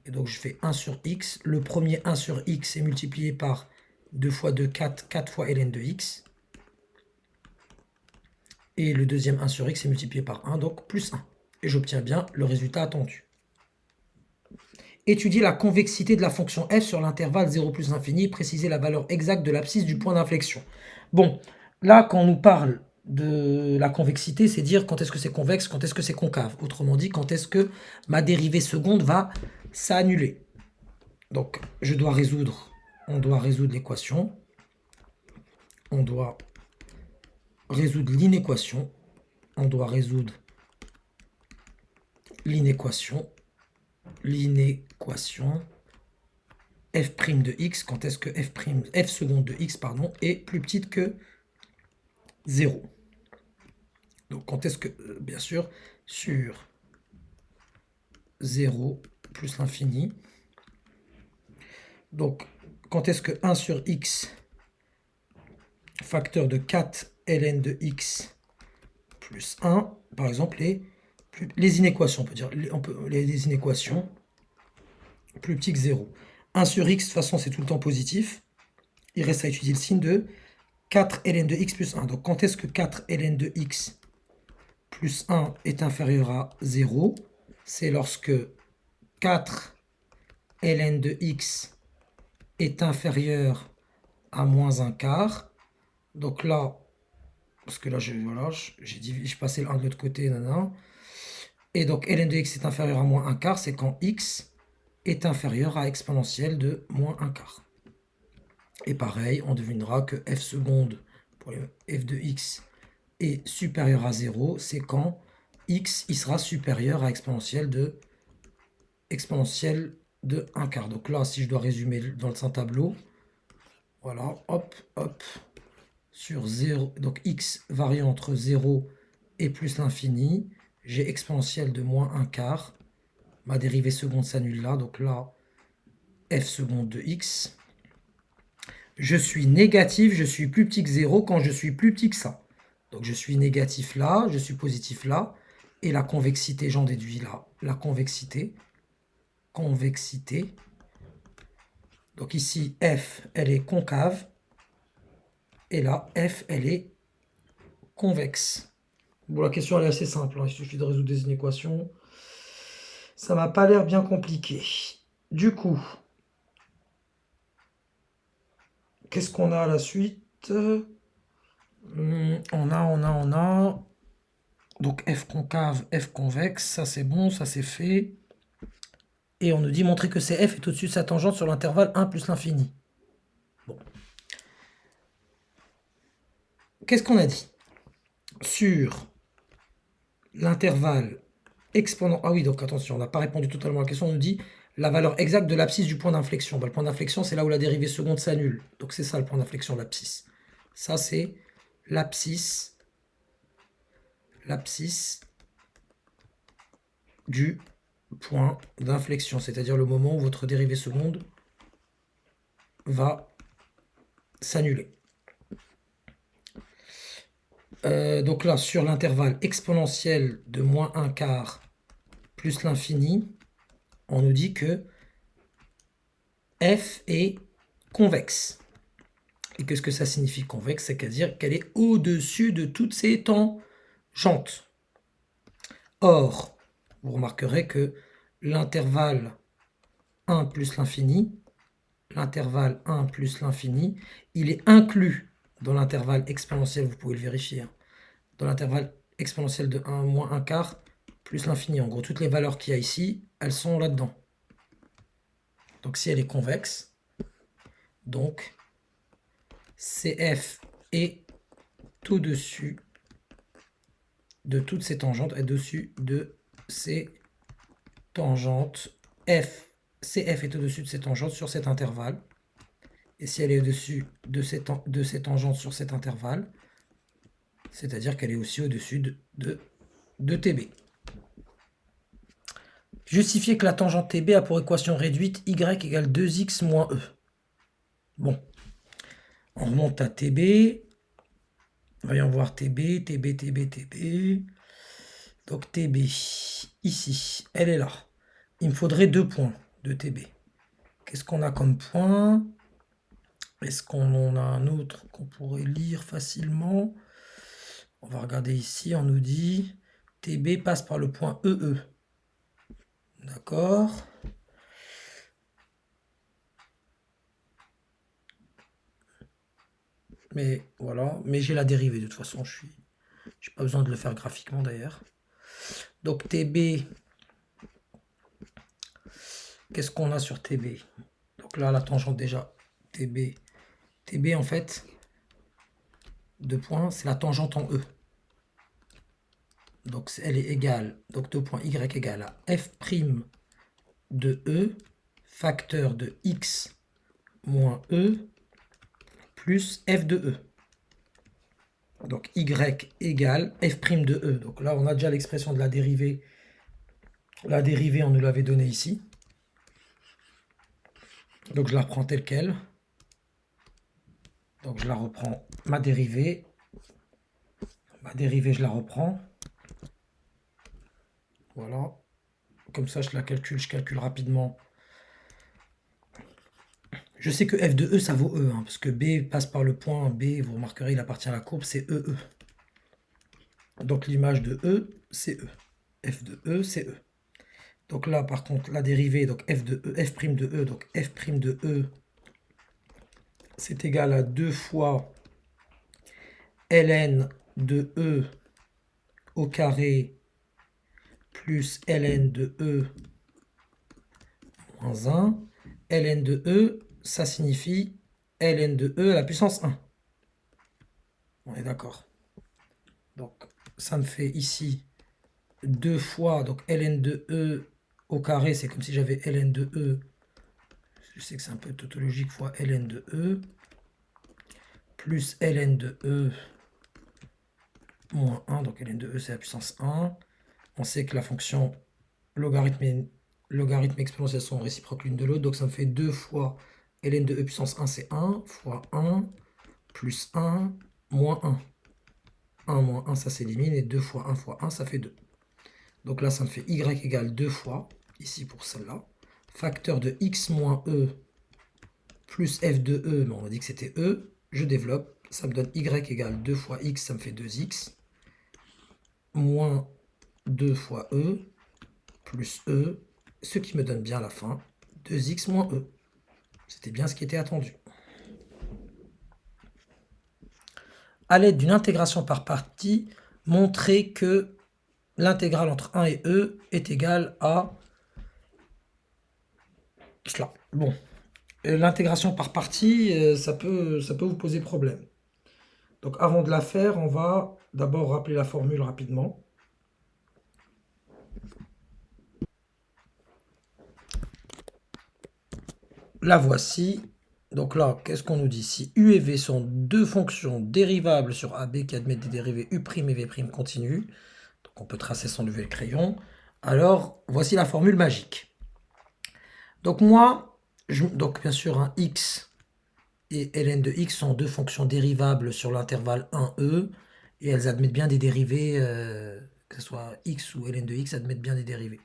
et donc je fais 1 sur x, le premier 1 sur x est multiplié par 2 fois 2, 4, 4 fois ln de x, et le deuxième 1 sur x est multiplié par 1, donc plus 1, et j'obtiens bien le résultat attendu. Étudier la convexité de la fonction f sur l'intervalle 0 plus l'infini, préciser la valeur exacte de l'abscisse du point d'inflexion. Bon, là, quand on nous parle de la convexité, c'est dire quand est-ce que c'est convexe, quand est-ce que c'est concave. Autrement dit, quand est-ce que ma dérivée seconde va s'annuler. Donc, on doit résoudre l'équation. On doit résoudre l'inéquation. On doit résoudre l'inéquation f' de x, quand est-ce que f seconde de x est plus petite que 0. Donc quand est-ce que, bien sûr, sur 0 plus l'infini. Donc quand est-ce que 1 sur x, facteur de 4 ln de x plus 1, par exemple, les inéquations, on peut dire, les inéquations plus petit que 0. 1 sur x, de toute façon, c'est tout le temps positif. Il reste à étudier le signe de 4 ln de x plus 1. Donc, quand est-ce que 4 ln de x plus 1 est inférieur à 0? C'est lorsque 4 ln de x est inférieur à moins un quart. Donc là, parce que là, je passais le 1 de l'autre côté, nanana. Et donc, ln de x est inférieur à moins un quart, c'est quand x est inférieur à exponentielle de moins un quart. Et pareil, on devinera que f seconde pour f de x est supérieur à 0, c'est quand x il sera supérieur à exponentielle de 1 quart. Donc là, si je dois résumer dans le saint tableau, voilà, hop, hop, sur 0, donc x variant entre 0 et plus l'infini, j'ai exponentielle de moins 1 quart, ma dérivée seconde s'annule là, donc là, f seconde de x. Je suis négatif, je suis plus petit que 0 quand je suis plus petit que ça. Donc je suis négatif là, je suis positif là, et la convexité, j'en déduis là, la convexité. Donc ici, f, elle est concave, et là, f, elle est convexe. Bon, la question, elle est assez simple, hein. Il suffit de résoudre des inéquations. Ça m'a pas l'air bien compliqué. Du coup, qu'est-ce qu'on a à la suite? On a... Donc f concave, f convexe, ça c'est bon, ça c'est fait. Et on nous dit montrer que CF est au-dessus de sa tangente sur l'intervalle 1 plus l'infini. Bon. Qu'est-ce qu'on a dit? Sur l'intervalle exponent... Ah oui, donc attention, on n'a pas répondu totalement à la question. On nous dit la valeur exacte de l'abscisse du point d'inflexion. Le point d'inflexion, c'est là où la dérivée seconde s'annule. Donc c'est ça le point d'inflexion, l'abscisse. Ça, c'est l'abscisse du point d'inflexion, c'est-à-dire le moment où votre dérivée seconde va s'annuler. Donc là, sur l'intervalle exponentiel de moins un quart plus l'infini, on nous dit que f est convexe. Et qu'est-ce que ça signifie convexe? C'est-à-dire qu'elle est au-dessus de toutes ces tangentes. Or, vous remarquerez que l'intervalle 1 plus l'infini, il est inclus dans l'intervalle exponentiel, vous pouvez le vérifier, hein, dans l'intervalle exponentiel de 1 moins 1 quart plus l'infini. En gros, toutes les valeurs qu'il y a ici, elles sont là-dedans. Donc si elle est convexe, donc CF est au-dessus de toutes ces tangentes, est au-dessus de ces tangentes. CF est au-dessus de ces tangentes sur cet intervalle. Et si elle est au-dessus de ces tangentes sur cet intervalle, c'est-à-dire qu'elle est aussi au-dessus de TB. Justifier que la tangente TB a pour équation réduite y égale 2x moins e. Bon, on remonte à TB. Voyons voir TB. Donc TB, ici, elle est là. Il me faudrait 2 points de TB. Qu'est-ce qu'on a comme point? Est-ce qu'on en a un autre qu'on pourrait lire facilement? On va regarder ici, on nous dit TB passe par le point EE. D'accord. Mais voilà, mais j'ai la dérivée de toute façon, j'ai pas besoin de le faire graphiquement d'ailleurs. Donc TB, qu'est-ce qu'on a sur TB? Donc là, la tangente déjà, TB. TB en fait, 2 points, c'est la tangente en E. Donc elle est égale, donc 2 points y égale à f' de E, facteur de x moins E, plus f de E. Donc y égale f' de E. Donc là, on a déjà l'expression de la dérivée. La dérivée, on nous l'avait donnée ici. Donc je la reprends telle quelle. Donc je la reprends, ma dérivée. Ma dérivée, je la reprends. Voilà. Comme ça, je la calcule, je calcule rapidement. Je sais que f de E, ça vaut E, hein, parce que B passe par le point B, vous remarquerez, il appartient à la courbe, c'est EE. Donc l'image de E, c'est E. F de E, c'est E. Donc là, par contre, la dérivée, donc f de E, f' de E, donc f' de E, c'est égal à 2 fois ln de E au carré plus ln de E moins 1. ln de E, ça signifie ln de E à la puissance 1. On est d'accord. Donc, ça me fait ici 2 fois, donc ln de E au carré, c'est comme si j'avais ln de E, je sais que c'est un peu tautologique, fois ln de E, plus ln de E moins 1, donc ln de E c'est la puissance 1. On sait que la fonction logarithme et exponentielle sont réciproques l'une de l'autre, donc ça me fait 2 fois ln de E puissance 1, c'est 1, fois 1, plus 1, moins 1. 1 moins 1, ça s'élimine, et 2 fois 1 fois 1, ça fait 2. Donc là, ça me fait y égale 2 fois, ici pour celle-là, facteur de x moins e plus f de e, mais on a dit que c'était e, je développe, ça me donne y égale 2 fois x, ça me fait 2x, moins 2 fois e, plus e, ce qui me donne bien à la fin 2x moins e. C'était bien ce qui était attendu. À l'aide d'une intégration par partie, montrer que l'intégrale entre 1 et e est égale à cela. Bon, l'intégration par partie, ça peut vous poser problème. Donc avant de la faire, on va d'abord rappeler la formule rapidement. La voici. Donc là, qu'est-ce qu'on nous dit? Si U et V sont deux fonctions dérivables sur AB qui admettent des dérivés U' et V' continus, donc on peut tracer sans lever le crayon, alors voici la formule magique. Donc moi, donc bien sûr, un x et ln de x sont deux fonctions dérivables sur l'intervalle 1e, et elles admettent bien des dérivés, que ce soit x ou ln de x, admettent bien des dérivés.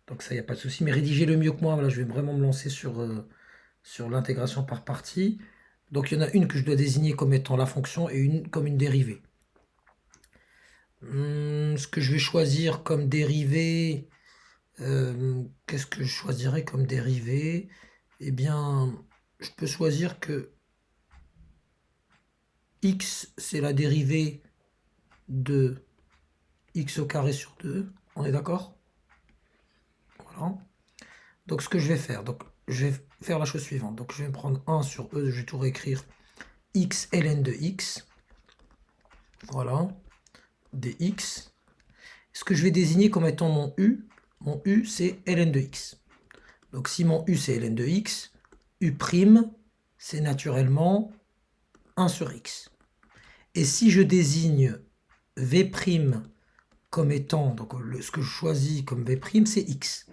Donc ça, il n'y a pas de souci, mais rédigez-le mieux que moi. Voilà, je vais vraiment me lancer sur l'intégration par partie. Donc il y en a une que je dois désigner comme étant la fonction et une comme une dérivée. Ce que je vais choisir comme dérivée, qu'est-ce que je choisirais comme dérivée? Eh bien, je peux choisir que x, c'est la dérivée de x au carré sur 2. On est d'accord? Voilà. Donc ce que je vais faire, donc je vais faire la chose suivante. Donc je vais prendre 1 sur e, je vais tout réécrire, x ln de x. Voilà. Dx. Ce que je vais désigner comme étant mon u c'est ln de x. Donc si mon u c'est ln de x, u' c'est naturellement 1 sur x. Et si je désigne v' comme étant, donc ce que je choisis comme v', c'est x.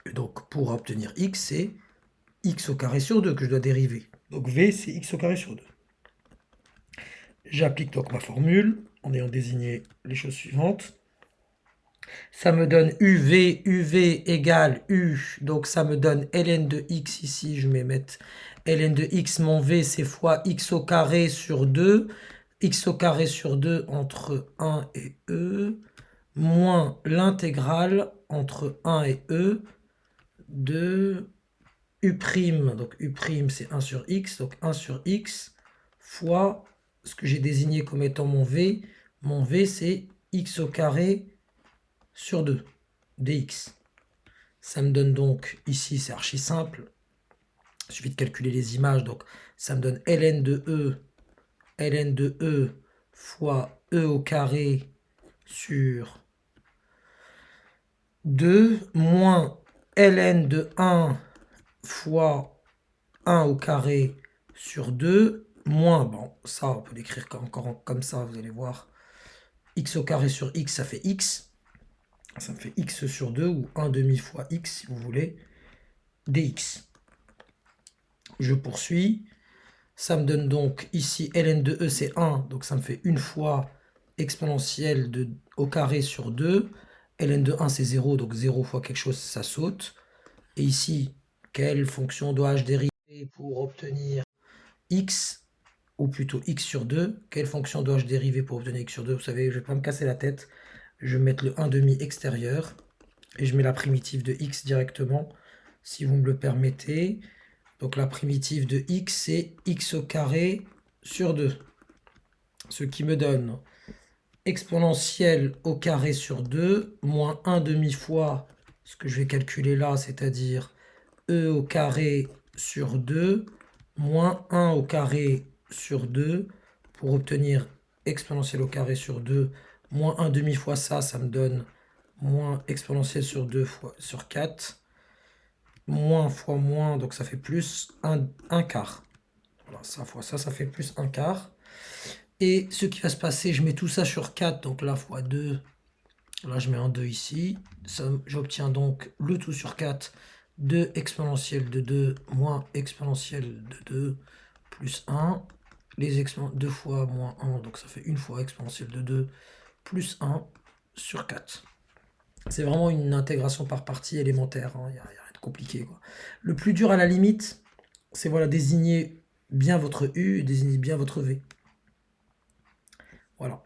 Et donc pour obtenir x, c'est x au carré sur 2 que je dois dériver. Donc v, c'est x au carré sur 2. J'applique donc ma formule en ayant désigné les choses suivantes. Ça me donne UV égale U, donc ça me donne ln de x ici, je vais mettre ln de x, mon v c'est fois x au carré sur 2, x au carré sur 2 entre 1 et e, moins l'intégrale entre 1 et e de U', donc U' c'est 1 sur x, donc 1 sur x fois ce que j'ai désigné comme étant mon V. Mon V, c'est x au carré sur 2, dx. Ça me donne donc, ici, c'est archi simple. Il suffit de calculer les images. Donc, ça me donne ln de E fois E au carré sur 2 moins ln de 1 fois 1 au carré sur 2 moins, bon, ça on peut l'écrire encore comme ça, vous allez voir, x au carré sur x, ça fait x. Ça me fait x sur 2, ou 1 demi fois x, si vous voulez, dx. Je poursuis. Ça me donne donc ici ln de E, c'est 1, donc ça me fait une fois exponentielle au carré sur 2. Ln de 1, c'est 0, donc 0 fois quelque chose, ça saute. Et ici, quelle fonction dois-je dériver pour obtenir x, ou plutôt x sur 2? Quelle fonction dois-je dériver pour obtenir x sur 2? Vous savez, je ne vais pas me casser la tête. Je vais mettre le 1 demi extérieur, et je mets la primitive de x directement, si vous me le permettez. Donc la primitive de x, c'est x au carré sur 2. Ce qui me donne exponentielle au carré sur 2, moins 1 demi fois ce que je vais calculer là, c'est-à-dire e au carré sur 2, moins 1 au carré sur 2, pour obtenir exponentielle au carré sur 2, moins 1 demi fois ça, ça me donne moins exponentielle sur 2 fois sur 4, moins fois moins, donc ça fait plus 1 quart. Voilà, ça fois ça, ça fait plus 1 quart. Et ce qui va se passer, je mets tout ça sur 4, donc là fois 2, là je mets un 2 ici. J'obtiens donc le tout sur 4, 2 exponentielle de 2 moins exponentielle de 2 plus 1. 2 fois moins 1, donc ça fait une fois exponentielle de 2 plus 1 sur 4. C'est vraiment une intégration par partie élémentaire, il n'y a rien de compliqué, quoi. Le plus dur à la limite, c'est voilà, désigner bien votre U et désigner bien votre V. Voilà.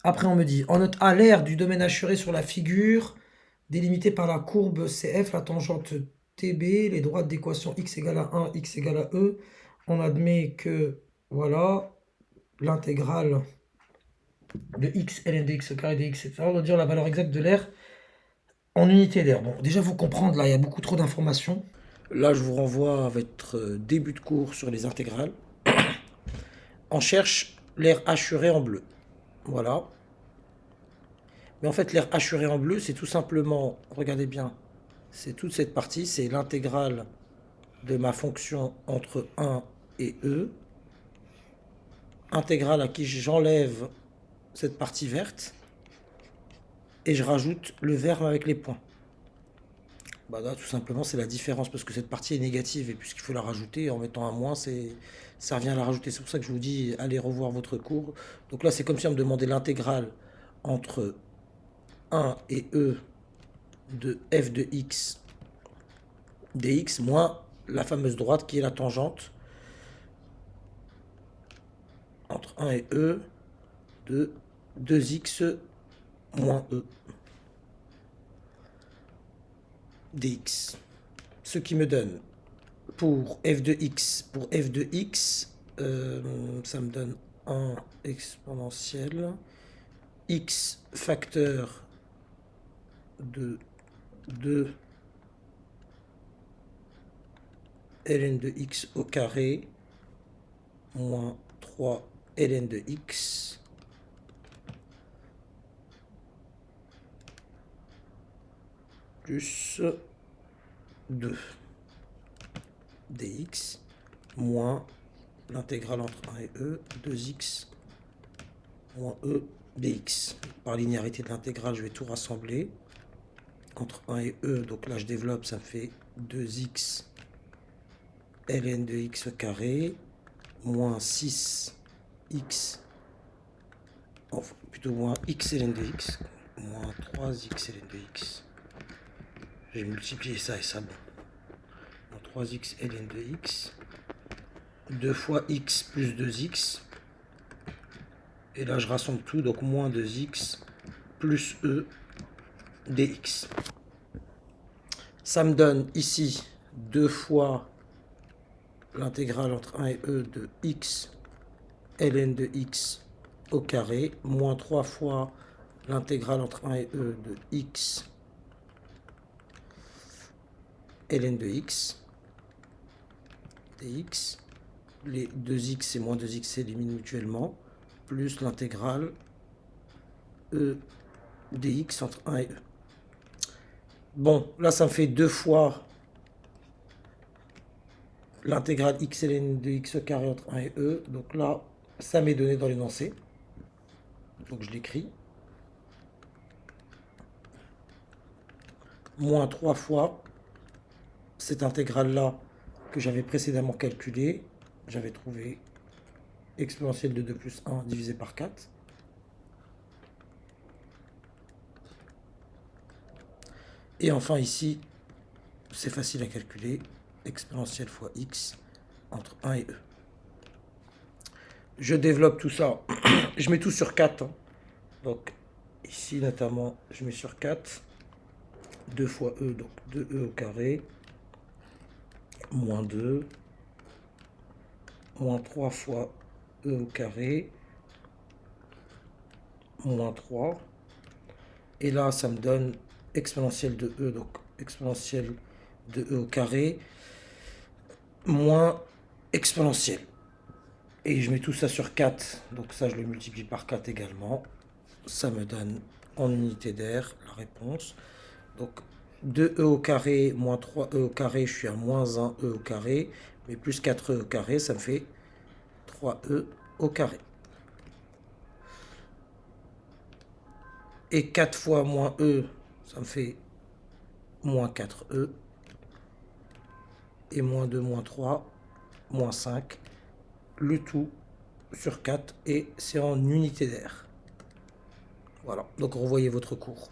Après, on me dit, en note A, l'aire du domaine assuré sur la figure, délimité par la courbe CF, la tangente TB, les droites d'équation x égale à 1, x égale à E, on admet que, voilà, l'intégrale de x, ln de x au carré de x, etc. On doit dire la valeur exacte de l'aire en unité d'air. Bon, déjà, faut comprendre, là, il y a beaucoup trop d'informations. Là, je vous renvoie à votre début de cours sur les intégrales. On cherche l'aire assurée en bleu. Voilà. Mais en fait, l'aire assurée en bleu, c'est tout simplement, regardez bien, c'est toute cette partie, c'est l'intégrale de ma fonction entre 1 et E. Intégrale à qui j'enlève cette partie verte. Et je rajoute le vert avec les points. Bah là, tout simplement, c'est la différence, parce que cette partie est négative, et puisqu'il faut la rajouter, en mettant un moins, ça revient à la rajouter. C'est pour ça que je vous dis, allez revoir votre cours. Donc là, c'est comme si on me demandait l'intégrale entre 1 et E de f de x dx moins la fameuse droite qui est la tangente entre 1 et E de 2x moins E dx. Ce qui me donne pour f de x, ça me donne 1 exponentielle x facteur de 2 ln de x au carré moins 3 ln de x plus 2 dx moins l'intégrale entre 1 et E, 2x moins E dx. Par linéarité de l'intégrale, je vais tout rassembler. Entre 1 et E, donc là je développe, ça fait 2x ln de x au carré moins 6x, enfin plutôt moins x ln de x, moins 3x ln de x. J'ai multiplié ça et ça, bon. 3x ln de x, 2 fois x plus 2x, et là je rassemble tout, donc moins 2x plus E dx. Ça me donne ici 2 fois l'intégrale entre 1 et e de x ln de x au carré, moins 3 fois l'intégrale entre 1 et e de x ln de x dx. Les 2x et moins 2x s'éliminent mutuellement, plus l'intégrale e dx entre 1 et e. Bon, là, ça me fait 2 fois l'intégrale x ln de x au carré entre 1 et e. Donc là, ça m'est donné dans l'énoncé. Donc je l'écris. Moins 3 fois cette intégrale-là que j'avais précédemment calculée. J'avais trouvé exponentielle de 2 plus 1 divisé par 4. Et enfin ici, c'est facile à calculer. Exponentielle fois x entre 1 et e. Je développe tout ça. Je mets tout sur 4. Donc ici notamment, je mets sur 4. 2 fois e, donc 2e au carré. Moins 2. Moins 3 fois e au carré. Moins 3. Et là, ça me donne exponentielle de e, donc exponentielle de e au carré, moins exponentielle. Et je mets tout ça sur 4, donc ça je le multiplie par 4 également. Ça me donne en unité d'air la réponse. Donc 2e au carré moins 3e au carré, je suis à moins 1e au carré, mais plus 4e au carré, ça me fait 3e au carré. Et 4 fois moins e, ça me fait moins 4e. Et moins 2, moins 3, moins 5. Le tout sur 4 et c'est en unité d'air. Voilà, donc revoyez votre cours.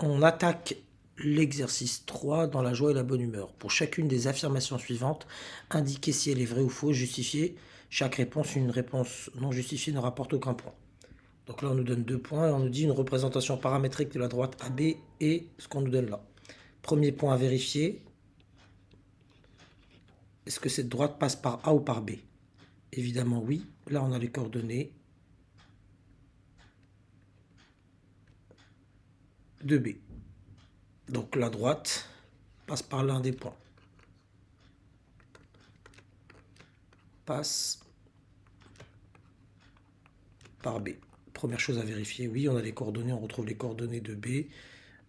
On attaque l'exercice 3 dans la joie et la bonne humeur. Pour chacune des affirmations suivantes, indiquez si elle est vraie ou fausse, justifiez chaque réponse. Une réponse non justifiée ne rapporte aucun point. Donc là, on nous donne 2 points et on nous dit une représentation paramétrique de la droite AB et ce qu'on nous donne là. Premier point à vérifier. Est-ce que cette droite passe par A ou par B? Évidemment oui. Là, on a les coordonnées de B. Donc la droite passe par l'un des points. Passe par B. Première chose à vérifier, oui, on a les coordonnées, on retrouve les coordonnées de B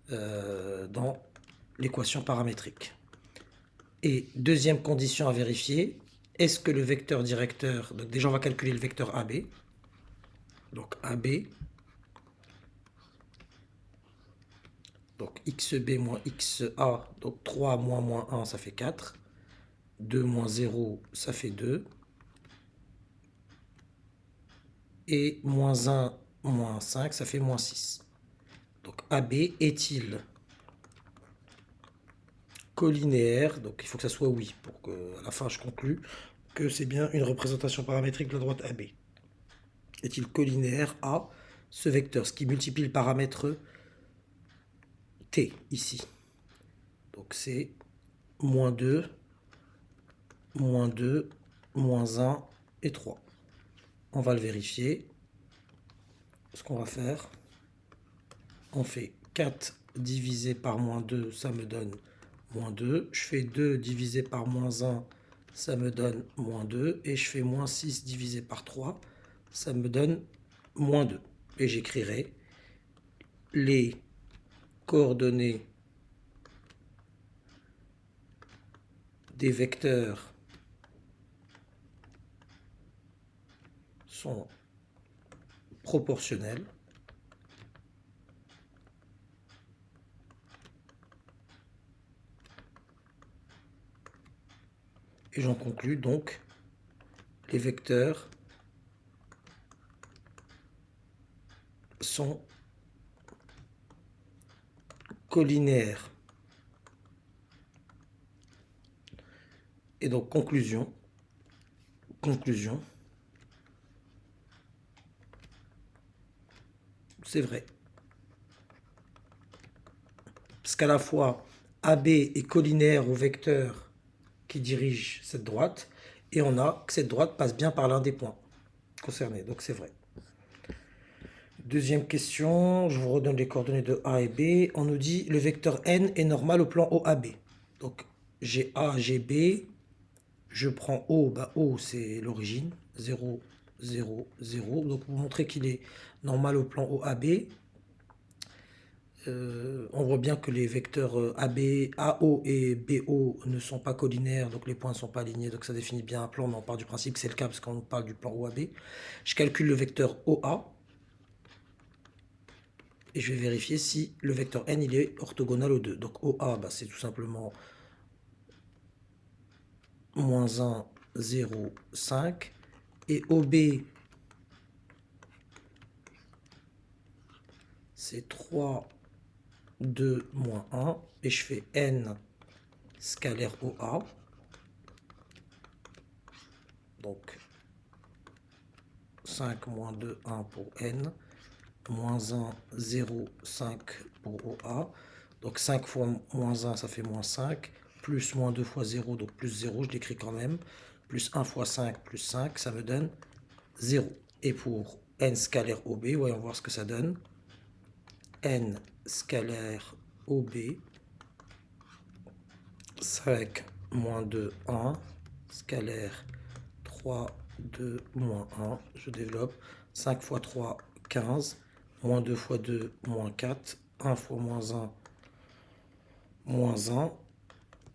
dans l'équation paramétrique. Et deuxième condition à vérifier, est-ce que le vecteur directeur, donc déjà on va calculer le vecteur AB, donc AB, donc XB moins XA, donc 3 moins moins 1, ça fait 4, 2 moins 0, ça fait 2, et moins 1, moins 5, ça fait moins 6. Donc AB est-il collinéaire? Donc il faut que ça soit oui, pour qu'à la fin je conclue que c'est bien une représentation paramétrique de la droite AB. Est-il collinéaire à ce vecteur, ce qui multiplie le paramètre t ici? Donc c'est moins 2, moins 2, moins 1 et 3. On va le vérifier. Ce qu'on va faire, on fait 4 divisé par moins 2, ça me donne moins 2. Je fais 2 divisé par moins 1, ça me donne moins 2. Et je fais moins 6 divisé par 3, ça me donne moins 2. Et j'écrirai les coordonnées des vecteurs sont proportionnelles. Et j'en conclus donc les vecteurs sont collinéaires. Et donc conclusion, c'est vrai. Parce qu'à la fois AB est collinéaire au vecteur qui dirige cette droite, et on a que cette droite passe bien par l'un des points concernés, donc c'est vrai. Deuxième question, je vous redonne les coordonnées de A et B. On nous dit le vecteur n est normal au plan OAB. Donc j'ai A, j'ai B, je prends O, bah O c'est l'origine, 0, 0, 0. Donc pour montrer qu'il est normal au plan OAB, on voit bien que les vecteurs AB, AO et BO ne sont pas collinaires, donc les points ne sont pas alignés, donc ça définit bien un plan, mais on part du principe que c'est le cas parce qu'on parle du plan OAB. Je calcule le vecteur OA, et je vais vérifier si le vecteur n il est orthogonal aux deux. Donc OA, bah, c'est tout simplement moins 1, 0, 5. Et OB, c'est 3, 2, moins 1. Et je fais n scalaire OA. Donc 5 moins 2, 1 pour n. Moins 1, 0, 5 pour OA. Donc 5 fois moins 1, ça fait moins 5. Plus moins 2 fois 0, donc plus 0, je l'écris quand même. Plus 1 fois 5, plus 5, ça me donne 0. Et pour n scalaire OB, voyons voir ce que ça donne. N scalaire OB, 5, moins 2, 1. Scalaire 3, 2, moins 1. Je développe. 5 fois 3, 15. Moins 2 fois 2, moins 4. 1 fois moins 1, moins 1.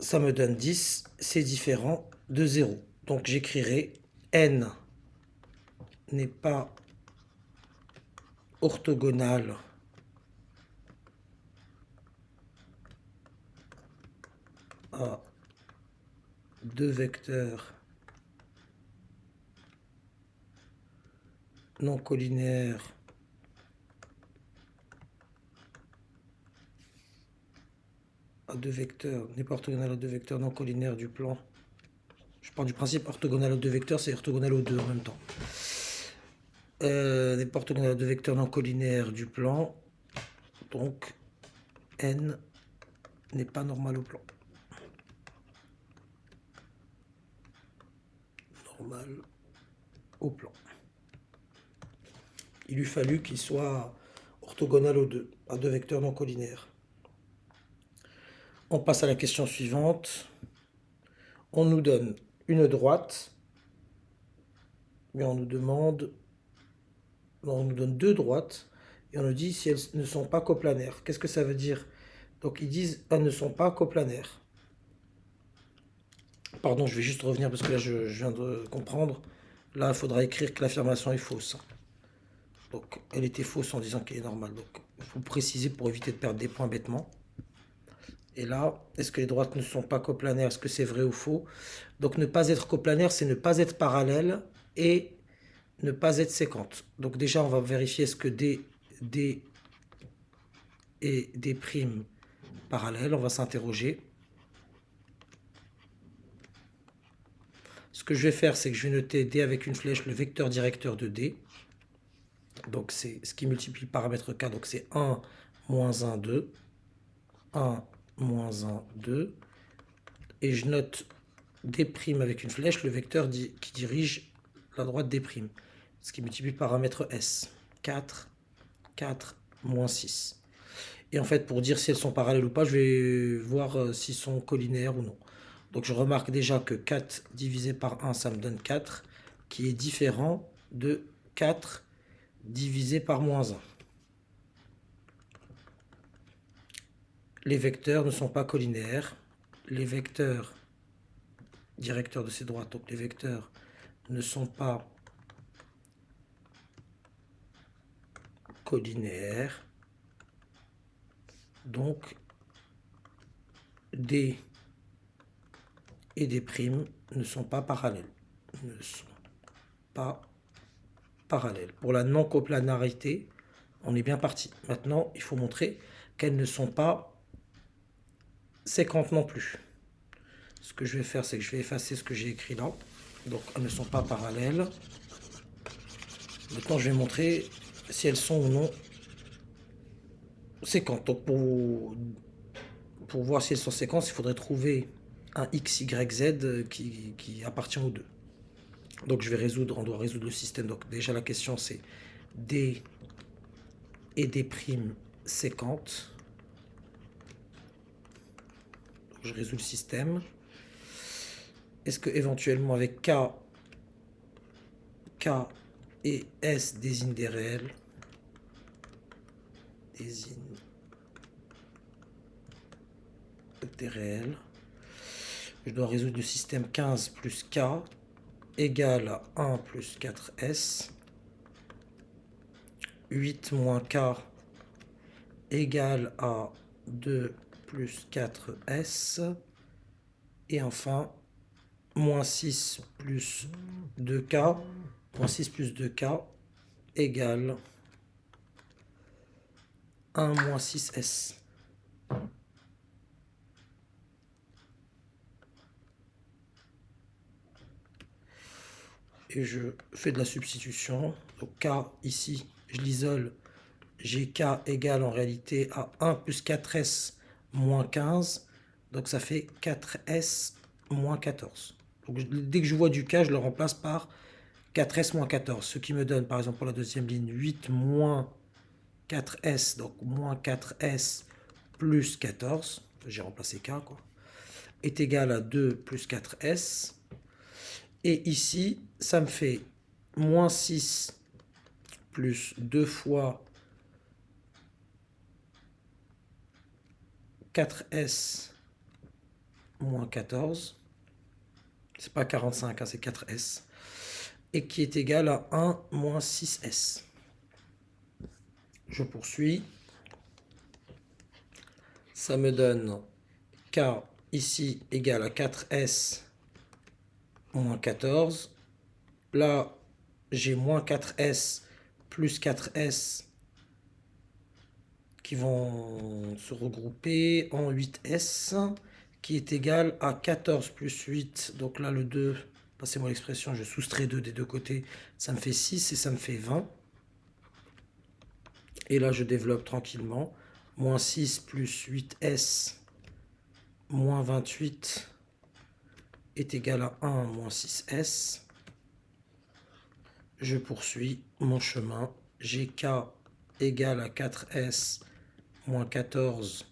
Ça me donne 10. C'est différent de 0. Donc j'écrirai n n'est pas orthogonal à deux vecteurs non collinaires n'est pas orthogonal à deux vecteurs non collinaires du plan. Je pars du principe orthogonal aux deux vecteurs, c'est orthogonal aux deux en même temps. N'est pas orthogonal à deux vecteurs non collinaires du plan. Donc n n'est pas normal au plan. Normal au plan. Il eût fallu qu'il soit orthogonal aux deux, à deux vecteurs non collinaires. On passe à la question suivante. On nous donne une droite, mais on nous donne deux droites, et on nous dit si elles ne sont pas coplanaires. Qu'est-ce que ça veut dire? Donc ils disent elles ne sont pas coplanaires. Pardon, je vais juste revenir parce que là je viens de comprendre. Là, il faudra écrire que l'affirmation est fausse. Donc elle était fausse en disant qu'elle est normale. Donc il faut préciser pour éviter de perdre des points bêtement. Et là, est-ce que les droites ne sont pas coplanaires? Est-ce que c'est vrai ou faux? Donc ne pas être coplanaire, c'est ne pas être parallèle et ne pas être séquente. Donc déjà, on va vérifier est-ce que D et D' parallèles. On va s'interroger. Ce que je vais faire, c'est que je vais noter D avec une flèche, le vecteur directeur de D. Donc c'est ce qui multiplie le paramètre K. Donc c'est 1, moins 1, 2. 1, moins 1, 2. Et je note D' avec une flèche, le vecteur qui dirige la droite D'. Ce qui multiplie le paramètre S. 4, 4, moins 6. Et en fait, pour dire si elles sont parallèles ou pas, je vais voir s'ils sont collinaires ou non. Donc je remarque déjà que 4 divisé par 1, ça me donne 4, qui est différent de 4 divisé par moins 1. Les vecteurs ne sont pas collinaires. Les vecteurs directeurs de ces droites, donc les vecteurs ne sont pas collinaires. Donc D et D' ne sont pas parallèles. Ne sont pas parallèles. Pour la non-coplanarité, on est bien parti. Maintenant, il faut montrer qu'elles ne sont pas séquentes non plus. Ce que je vais faire, c'est que je vais effacer ce que j'ai écrit là. Donc, elles ne sont pas parallèles. Maintenant, je vais montrer si elles sont ou non séquentes. Donc, pour voir si elles sont séquentes, il faudrait trouver un x, y, z qui appartient aux deux. Donc on doit résoudre le système. Donc déjà la question c'est d et d' séquentes. Donc, je résous le système. Est-ce que éventuellement avec k et s désignent des réels? Désigne des réels. Je dois résoudre le système 15 plus k égale à 1 plus 4s. 8 moins k égale à 2 plus 4s. Et enfin, moins 6 plus 2k, moins 6 plus 2k égale 1 moins 6s. Et je fais de la substitution. Donc k ici, je l'isole. J'ai k égale en réalité à 1 plus 4s moins 15. Donc ça fait 4s moins 14. Donc dès que je vois du k, je le remplace par 4s moins 14. Ce qui me donne par exemple pour la deuxième ligne 8 moins 4s. Donc moins 4s plus 14. J'ai remplacé k quoi. Est égal à 2 plus 4s. Et ici, ça me fait moins 6 plus 2 fois 4s moins 14. C'est pas 45, hein, c'est 4s. Et qui est égal à 1 moins 6s. Je poursuis. Ça me donne k ici égal à 4s moins 14. Là, j'ai moins 4s plus 4s qui vont se regrouper en 8s, qui est égal à 14 plus 8. Donc là, le 2, passez-moi l'expression, je soustrais 2 des deux côtés, ça me fait 6 et ça me fait 20. Et là, je développe tranquillement. Moins 6 plus 8s moins 28 est égal à 1 moins 6s. Je poursuis mon chemin. J'ai k égale à 4s moins 14.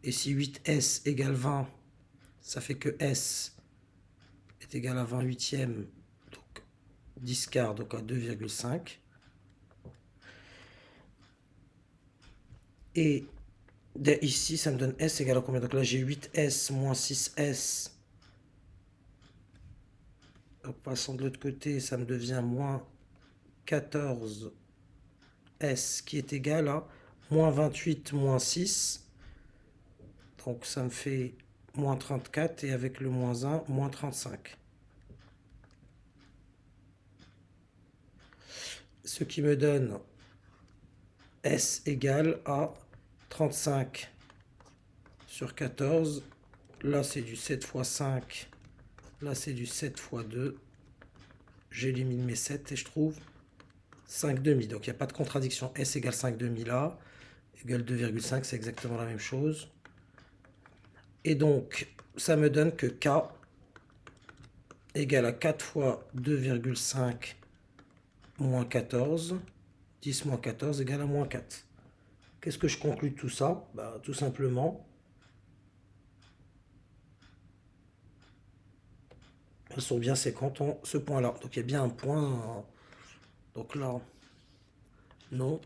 Et si 8s égale 20, ça fait que s est égal à 28e, donc 10 quarts, donc à 2,5. Et ici, ça me donne s égale à combien? Donc là, j'ai 8s moins 6s. En passant de l'autre côté, ça me devient moins 14s qui est égal à moins 28 moins 6. Donc ça me fait moins 34 et avec le moins 1, moins 35. Ce qui me donne S égale à 35 sur 14. Là, c'est du 7 fois 5. Là, c'est du 7 fois 2. J'élimine mes 7 et je trouve 5 demi. Donc, il n'y a pas de contradiction. S égale 5 demi là. Égale 2,5, c'est exactement la même chose. Et donc, ça me donne que K égale à 4 fois 2,5 moins 14. 10 moins 14 égale à moins 4. Qu'est-ce que je conclus de tout ça? Tout simplement, elles sont bien séquentes en ce point-là. Donc il y a bien un point. Donc là, non.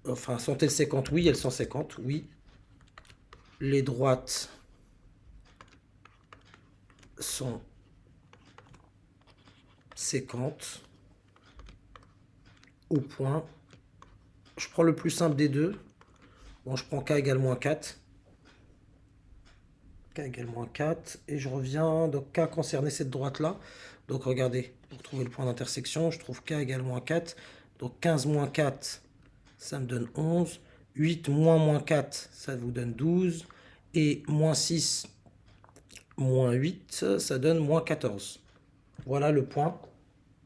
Enfin, sont-elles séquentes? Oui, elles sont séquentes, oui. Les droites sont séquentes au point. Je prends le plus simple des deux. Bon, je prends k égale moins 4. K égale moins 4. Et je reviens. Donc k concernait cette droite-là. Donc regardez, pour trouver le point d'intersection, je trouve k égale moins 4. Donc 15 moins 4, ça me donne 11. 8 moins 4, ça vous donne 12. Et moins 6 moins 8, ça donne moins 14. Voilà le point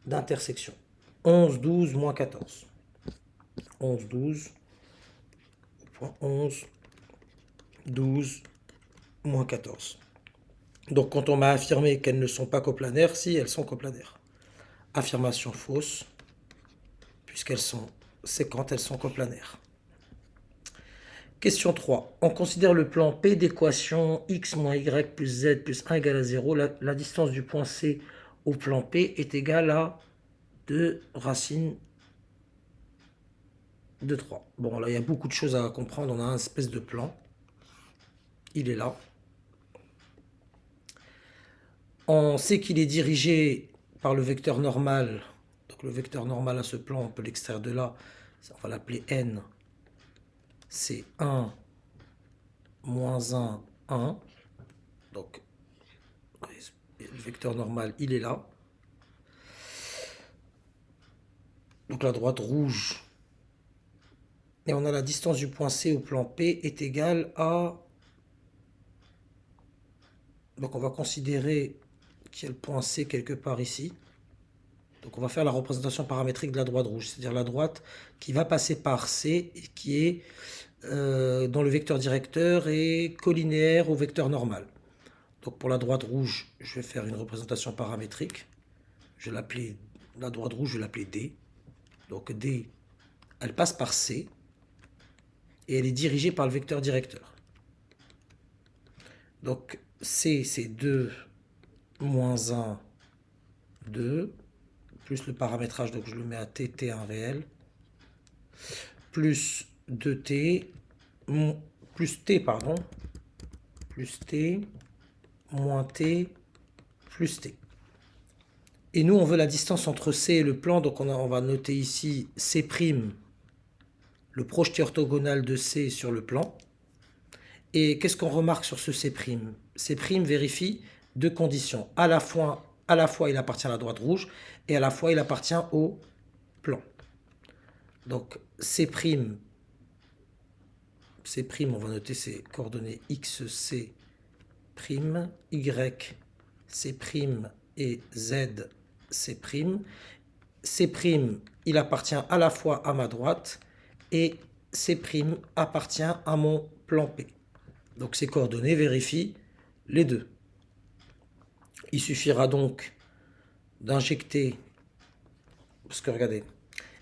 d'intersection. 11, 12, moins 14. 11, 12, point 11, 12, moins 14. Donc quand on m'a affirmé qu'elles ne sont pas coplanaires, si elles sont coplanaires. Affirmation fausse, puisqu'elles sont séquentes, elles sont coplanaires. Question 3. On considère le plan P d'équation x moins y plus z plus 1 égale à 0. La distance du point C au plan P est égale à 2 racine de 3. Bon, là, il y a beaucoup de choses à comprendre. On a un espèce de plan. Il est là. On sait qu'il est dirigé par le vecteur normal. Donc le vecteur normal à ce plan, on peut l'extraire de là. On va l'appeler n. C'est 1, moins 1, 1. Donc le vecteur normal, il est là. Donc la droite rouge. Et on a la distance du point C au plan P est égale à... Donc on va considérer qu'il y a le point C quelque part ici. Donc on va faire la représentation paramétrique de la droite rouge, c'est-à-dire la droite qui va passer par C et qui est dans le vecteur directeur et collinéaire au vecteur normal. Donc pour la droite rouge, je vais faire une représentation paramétrique. Je vais l'appeler, la droite rouge, je vais l'appeler D. Donc D, elle passe par C et elle est dirigée par le vecteur directeur. Donc C, c'est 2 moins 1, 2, plus le paramétrage, donc je le mets à t, t1 réel, plus 2t, plus t, pardon, plus t, moins t, plus t. Et nous, on veut la distance entre C et le plan, donc on va noter ici C', le projeté orthogonal de C sur le plan. Et qu'est-ce qu'on remarque sur ce C'? C' vérifie deux conditions. À la fois, il appartient à la droite rouge, et à la fois, il appartient au plan. Donc, C', on va noter ses coordonnées XC', Y, C' et Z, C'. C', il appartient à la fois à ma droite, et C' appartient à mon plan P. Donc ces coordonnées vérifient les deux. Il suffira donc d'injecter, parce que regardez,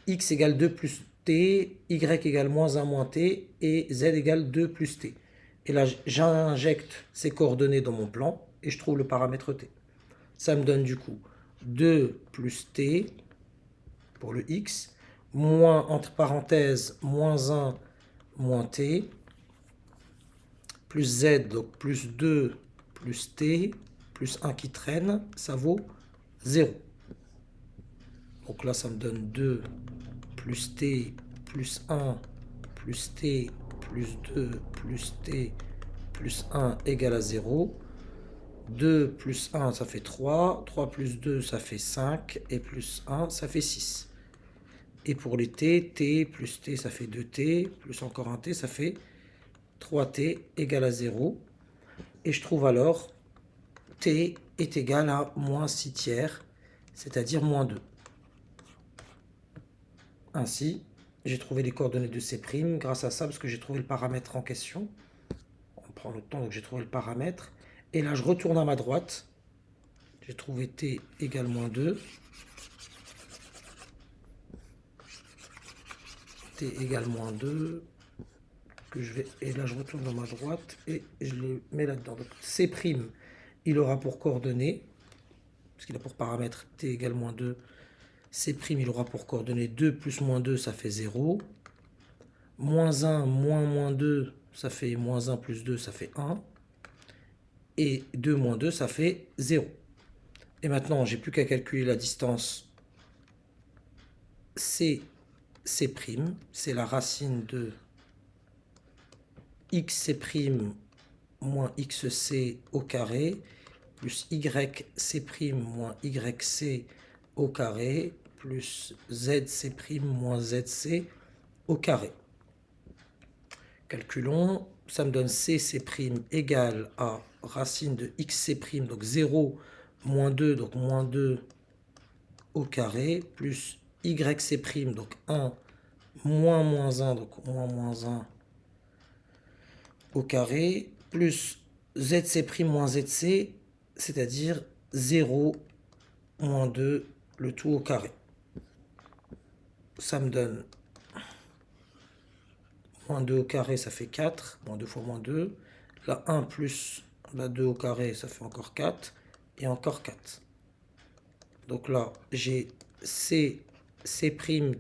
x égale 2 plus t, y égale moins 1 moins t, et z égale 2 plus t. Et là, j'injecte ces coordonnées dans mon plan, et je trouve le paramètre t. Ça me donne du coup 2 plus t pour le x, moins, entre parenthèses, moins 1 moins t, plus z, donc plus 2 plus t, plus 1 qui traîne, ça vaut 0. Donc là, ça me donne 2 plus t, plus 1, plus t, plus 2, plus t, plus 1 égale à 0. 2 plus 1, ça fait 3. 3 plus 2, ça fait 5. Et plus 1, ça fait 6. Et pour les t, t plus t, ça fait 2t. Plus encore un t, ça fait 3t égale à 0. Et je trouve alors t est égal à moins 6 tiers, c'est-à-dire moins 2. Ainsi, j'ai trouvé les coordonnées de C' grâce à ça, parce que j'ai trouvé le paramètre en question. On prend le temps, donc j'ai trouvé le paramètre. Et là, je retourne à ma droite. J'ai trouvé t égale moins 2. T égale moins 2. Et là, je retourne dans ma droite et je le mets là-dedans. Donc C', il aura pour coordonnées, parce qu'il a pour paramètre t égale moins 2, C', il aura pour coordonnées 2 plus moins 2, ça fait 0. Moins 1, moins 2, ça fait moins 1 plus 2, ça fait 'un. Et 2 moins 2, ça fait 0. Et maintenant, j'ai plus qu'à calculer la distance C', c'est la racine de xC' moins xc au carré, plus yc' moins yc au carré, plus zc' moins zc au carré. Calculons, ça me donne cc' égale à racine de xc', donc 0 moins 2, donc moins 2 au carré, plus yc', donc 1 moins moins 1, donc moins 1 au carré, plus zc' moins zc, c'est-à-dire 0 moins 2, le tout au carré. Ça me donne moins 2 au carré, ça fait 4. Moins 2 fois moins 2. La 1 plus la 2 au carré, ça fait encore 4. Et encore 4. Donc là, j'ai C'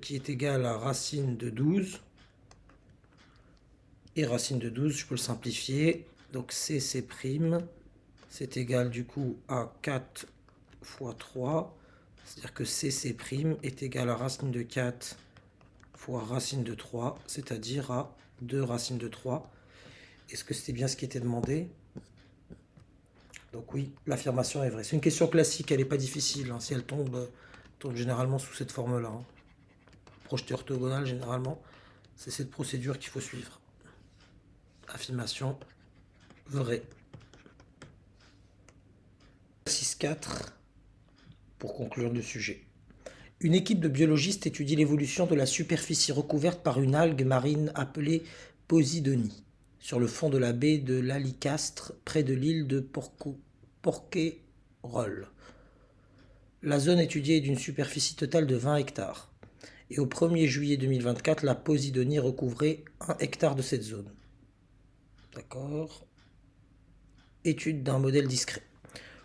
qui est égal à racine de 12. Et racine de 12, je peux le simplifier. Donc C', c'est égal du coup à 4 fois 3. C'est-à-dire que C' est égal à racine de 4 fois racine de 3, c'est-à-dire à 2 racines de 3. Est-ce que c'était bien ce qui était demandé? Donc oui, l'affirmation est vraie. C'est une question classique, elle n'est pas difficile. Si elle tombe généralement sous cette forme-là. Projeté orthogonal, généralement, c'est cette procédure qu'il faut suivre. Affirmation vraie. 6.4 pour conclure le sujet. Une équipe de biologistes étudie l'évolution de la superficie recouverte par une algue marine appelée Posidonie, sur le fond de la baie de l'Alicastre, près de l'île de Porquerolles. La zone étudiée est d'une superficie totale de 20 hectares. Et au 1er juillet 2024, la Posidonie recouvrait 1 hectare de cette zone. D'accord. Étude d'un modèle discret.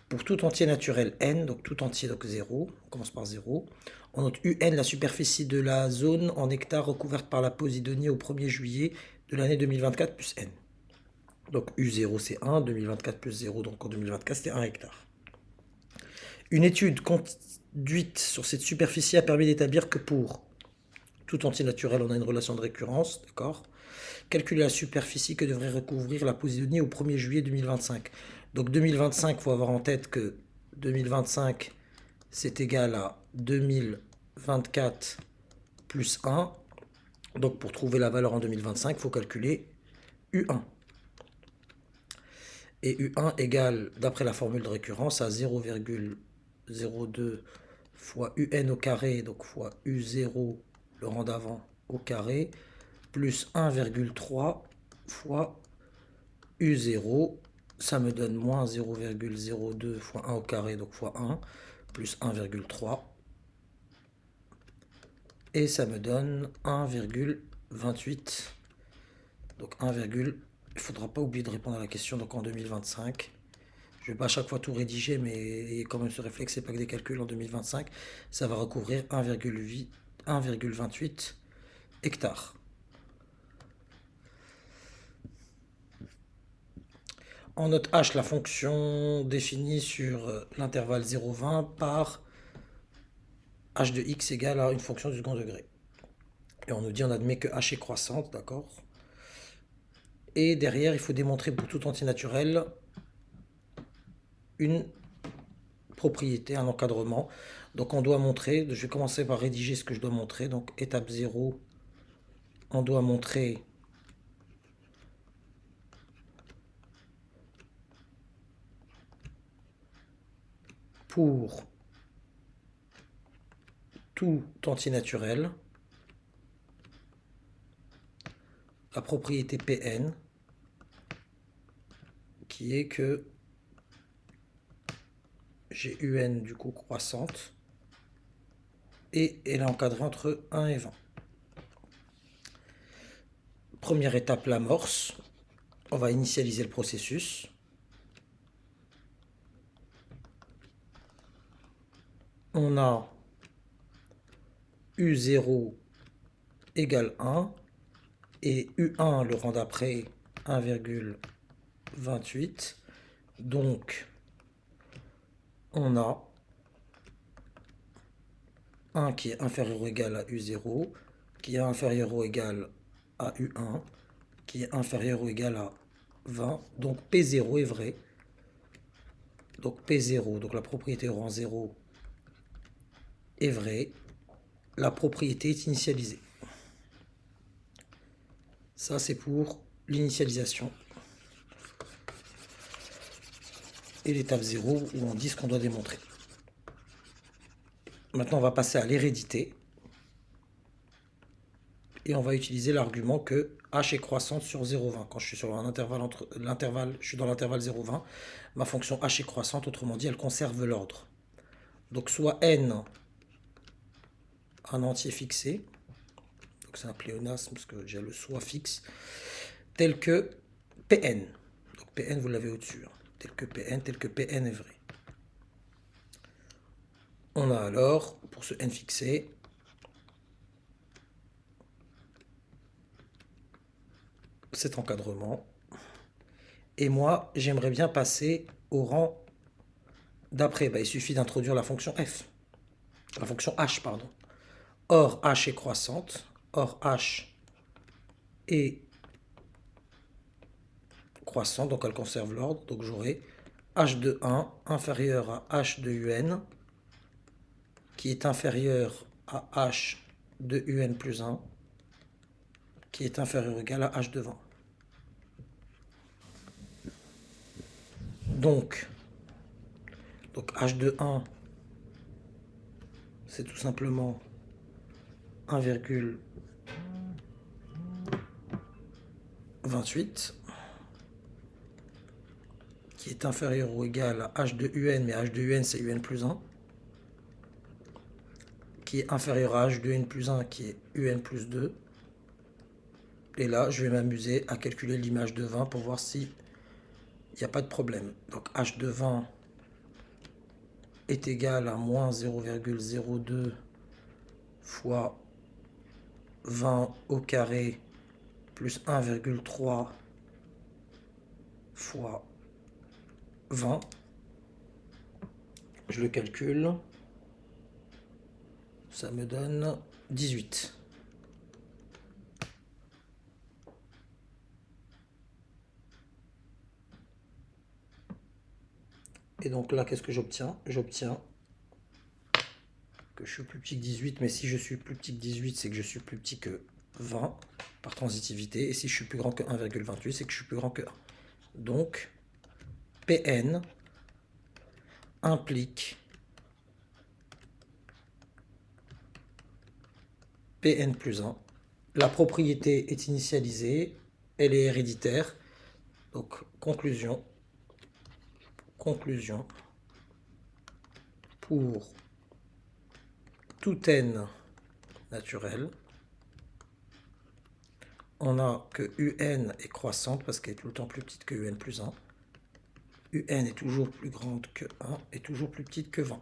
Pour tout entier naturel n, donc tout entier, donc 0, on commence par 0, on note UN, la superficie de la zone en hectares recouverte par la Posidonie au 1er juillet de l'année 2024 plus n. Donc U0 c'est 1, 2024 plus 0, donc en 2024 c'était 1 hectare. Une étude conduite sur cette superficie a permis d'établir que pour tout entier naturel, on a une relation de récurrence, d'accord. Calculer la superficie que devrait recouvrir la Posidonie au 1er juillet 2025. Donc 2025, il faut avoir en tête que 2025, c'est égal à 2024 plus 1. Donc pour trouver la valeur en 2025, il faut calculer U1. Et U1 égale, d'après la formule de récurrence, à 0,02 fois UN au carré, donc fois U0, le rang d'avant, au carré, plus 1,3 fois U0, ça me donne moins 0,02 fois 1 au carré, donc fois 1, plus 1,3. Et ça me donne 1,28. Donc 1, il ne faudra pas oublier de répondre à la question, donc en 2025. Je ne vais pas à chaque fois tout rédiger, mais quand même ce réflexe, c'est pas que des calculs. En 2025, ça va recouvrir 1,28 hectares. En note H, la fonction définie sur l'intervalle 0,20 par h de x égale à une fonction du second degré. Et on nous dit, on admet que h est croissante, d'accord. Et derrière, il faut démontrer pour tout entier naturel une propriété, un encadrement. Donc on doit montrer, je vais commencer par rédiger ce que je dois montrer. Donc étape 0, on doit montrer pour tout entier naturel la propriété Pn qui est que j'ai UN du coup croissante et elle est encadrée entre 1 et 20. Première étape, l'amorce. On va initialiser le processus. On a U0 égale 1 et U1, le rang d'après, 1,28. Donc, on a 1 qui est inférieur ou égal à U0, qui est inférieur ou égal à U1, qui est inférieur ou égal à 20. Donc P0 est vrai. Donc P0, donc la propriété au rang 0 est vraie. La propriété est initialisée. Ça, c'est pour l'initialisation. Et l'étape 0 où on dit ce qu'on doit démontrer. Maintenant, on va passer à l'hérédité. et on va utiliser l'argument que h est croissante sur 0,20. Quand je suis sur un intervalle je suis dans l'intervalle 0,20, ma fonction h est croissante, autrement dit, elle conserve l'ordre. Donc soit n, un entier fixé, donc c'est un pléonasme parce que j'ai le soit fixe, tel que Pn. Donc Pn, vous l'avez au-dessus, hein. Tel que Pn est vrai. On a alors, pour ce n fixé, cet encadrement. Et moi, j'aimerais bien passer au rang d'après. Il suffit d'introduire la fonction f. La fonction h, pardon. Or, h est croissante. Or, h est croissante, donc elle conserve l'ordre. Donc j'aurai h de 1 inférieur à h de un, qui est inférieur à h de un plus 1, qui est inférieur ou égal à h de 20. Donc h de 1, c'est tout simplement 1,28, qui est inférieur ou égal à h de un, mais h de un c'est un plus 1, qui est inférieur à h de n plus 1, qui est un plus 2. Et là, je vais m'amuser à calculer l'image de 20 pour voir s'il n'y a pas de problème. Donc h de 20 est égal à moins 0,02 fois 20 au carré plus 1,3 fois 20. Je le calcule. Ça me donne 18. Et donc là, qu'est-ce que j'obtiens? J'obtiens que je suis plus petit que 18, mais si je suis plus petit que 18, c'est que je suis plus petit que 20 par transitivité. Et si je suis plus grand que 1,28, c'est que je suis plus grand que 1. Donc, Pn implique Pn plus 1. La propriété est initialisée, elle est héréditaire. Donc, conclusion, pour tout n naturel, on a que un est croissante parce qu'elle est tout le temps plus petite que un plus 1. un est toujours plus grande que 1 et toujours plus petite que 20.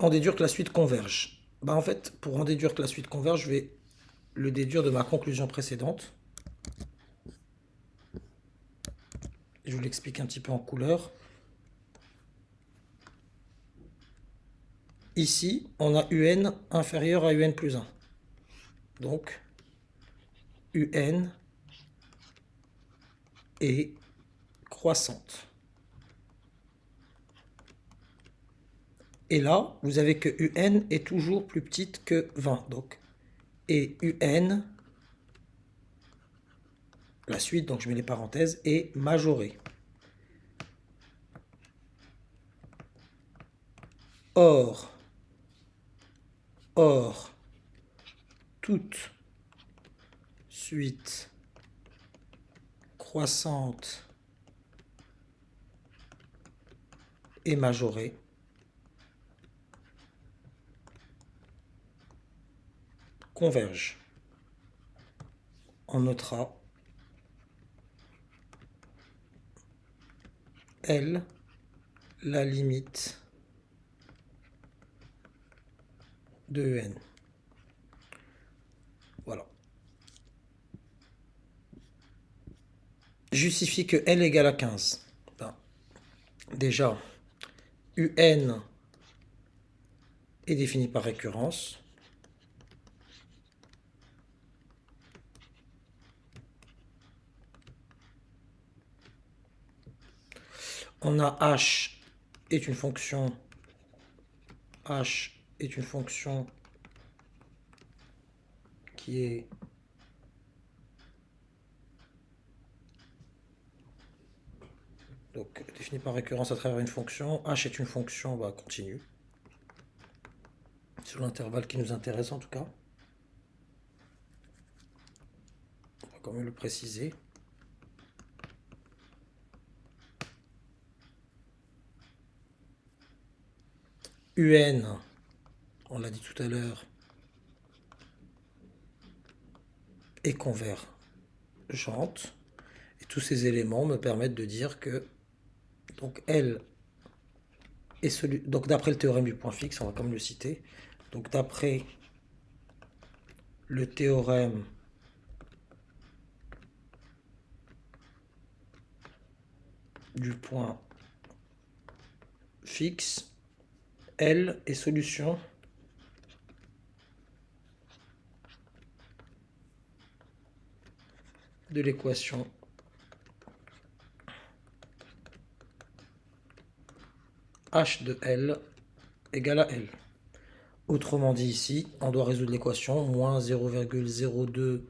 En déduire que la suite converge. En fait, pour en déduire que la suite converge, je vais le déduire de ma conclusion précédente. Je vous l'explique un petit peu en couleur. Ici, on a un inférieur à un plus 1. Donc, un est croissante. Et là, vous avez que un est toujours plus petite que 20. Donc, et un, la suite, donc je mets les parenthèses, est majorée. Or, toute suite croissante est majorée. Converge. On notera L, la limite de n. Voilà. Justifie que L égale à 15. Déjà, un est défini par récurrence. On a h est une fonction qui est donc définie par récurrence à travers une fonction. H est une fonction continue. sur l'intervalle qui nous intéresse en tout cas. On va quand même le préciser. UN, on l'a dit tout à l'heure, est convergente. Et tous ces éléments me permettent de dire que donc L est celui. Donc d'après le théorème du point fixe, on va quand même le citer. Donc d'après le théorème du point fixe, L est solution de l'équation H de L égale à L. Autrement dit ici, on doit résoudre l'équation moins 0,02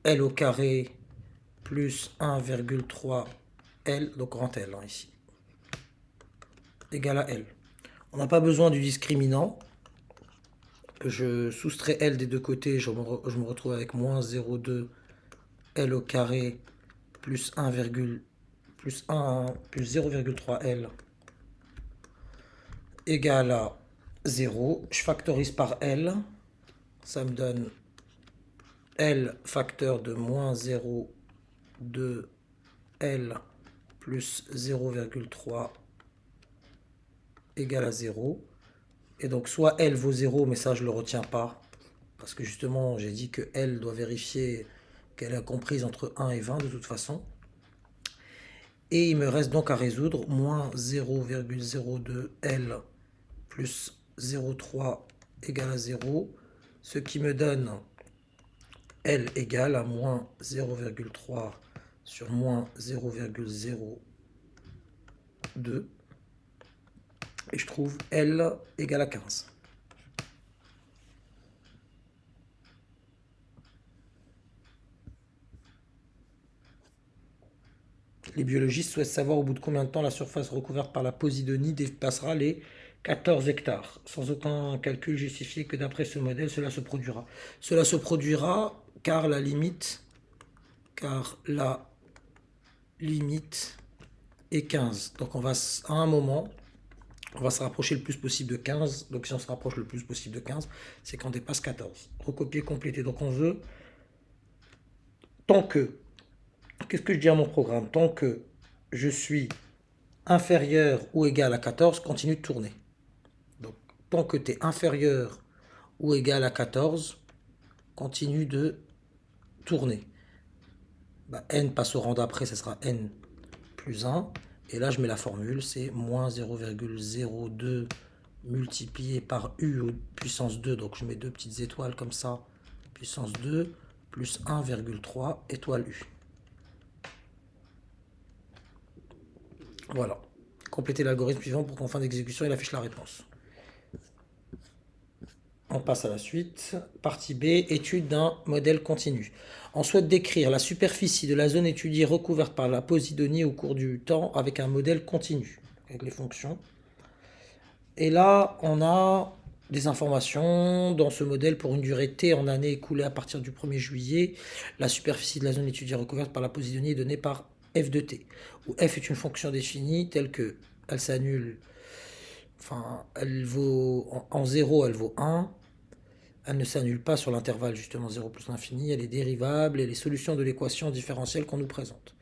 L au carré plus 1,3 L, donc grand L ici, égale à L. On n'a pas besoin du discriminant. Je soustrais L des deux côtés, je me retrouve avec moins 0,2 L au carré plus 0,3 L égale à 0. Je factorise par L. Ça me donne L facteur de moins 0,2 L plus 0,3 égale à 0. Et donc soit L vaut 0, mais ça je ne le retiens pas. Parce que justement, j'ai dit que L doit vérifier qu'elle est comprise entre 1 et 20 de toute façon. Et il me reste donc à résoudre moins 0,02 L plus 0,3 égale à 0. Ce qui me donne L égale à moins 0,3 sur moins 0,02. Et je trouve L égale à 15. Les biologistes souhaitent savoir au bout de combien de temps la surface recouverte par la Posidonie dépassera les 14 hectares. Sans aucun calcul justifié que d'après ce modèle, cela se produira. Cela se produira car la limite est 15. Donc à un moment, on va se rapprocher le plus possible de 15. Donc si on se rapproche le plus possible de 15, c'est qu'on dépasse 14. Recopier, compléter. Donc on veut, tant que, qu'est-ce que je dis à mon programme? Tant que je suis inférieur ou égal à 14, continue de tourner. Donc tant que tu es inférieur ou égal à 14, continue de tourner. N passe au rang d'après, ce sera N plus 1. Et là, je mets la formule, c'est moins 0,02 multiplié par U puissance 2. Donc je mets deux petites étoiles comme ça, puissance 2, plus 1,3 étoile U. Voilà. Complétez l'algorithme suivant pour qu'en fin d'exécution, il affiche la réponse. On passe à la suite. Partie B, étude d'un modèle continu. On souhaite décrire la superficie de la zone étudiée recouverte par la Posidonie au cours du temps avec un modèle continu, avec les fonctions. Et là, on a des informations dans ce modèle pour une durée T en année écoulée à partir du 1er juillet. La superficie de la zone étudiée recouverte par la Posidonie est donnée par f de t, où f est une fonction définie telle que elle s'annule, enfin, elle vaut, en 0, elle vaut 1. Elle ne s'annule pas sur l'intervalle justement 0 plus l'infini, elle est dérivable et les solutions de l'équation différentielle qu'on nous présente.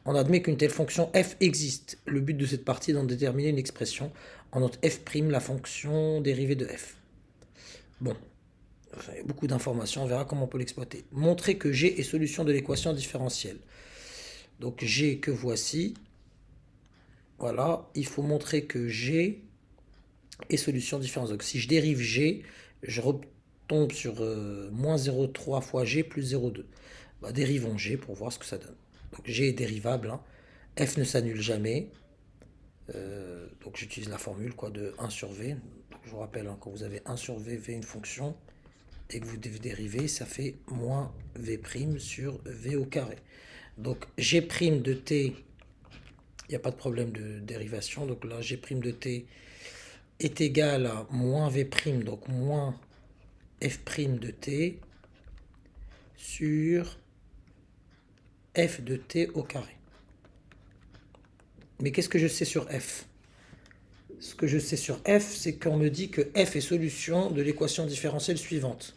On admet qu'une telle fonction f existe. Le but de cette partie est d'en déterminer une expression. On note f', la fonction dérivée de f. Bon, il y a beaucoup d'informations, on verra comment on peut l'exploiter. Montrer que g est solution de l'équation différentielle. Donc g que voici. Voilà, il faut montrer que g est solution différentielle. Donc si je dérive g, je retombe sur moins 0,3 fois g plus 0,2. Dérivons g pour voir ce que ça donne. Donc g est dérivable, hein. F ne s'annule jamais. Donc j'utilise la formule de 1 sur v. Donc, je vous rappelle, hein, quand vous avez 1 sur v, v une fonction, et que vous devez dériver, ça fait moins v' sur v au carré. Donc g' de t, il n'y a pas de problème de dérivation. Donc là, g' de t, est égal à moins v', donc moins f' de t sur f de t au carré. Mais qu'est-ce que je sais sur f? Ce que je sais sur f, c'est qu'on me dit que f est solution de l'équation différentielle suivante.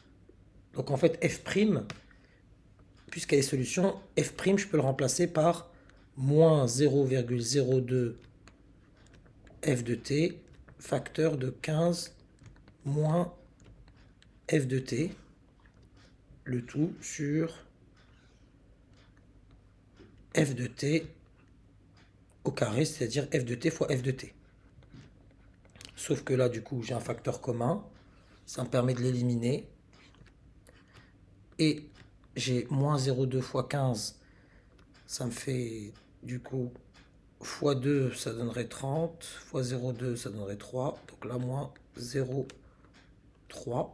Donc en fait, f', puisqu'elle est solution, f', je peux le remplacer par moins 0,02 f de t, facteur de 15 moins f de t, le tout sur f de t au carré, c'est-à-dire f de t fois f de t. Sauf que là, du coup, j'ai un facteur commun, ça me permet de l'éliminer. Et j'ai moins 0,2 fois 15, ça me fait du coup fois 2, ça donnerait 30, fois 0,2, ça donnerait 3. Donc là, moins 0,3.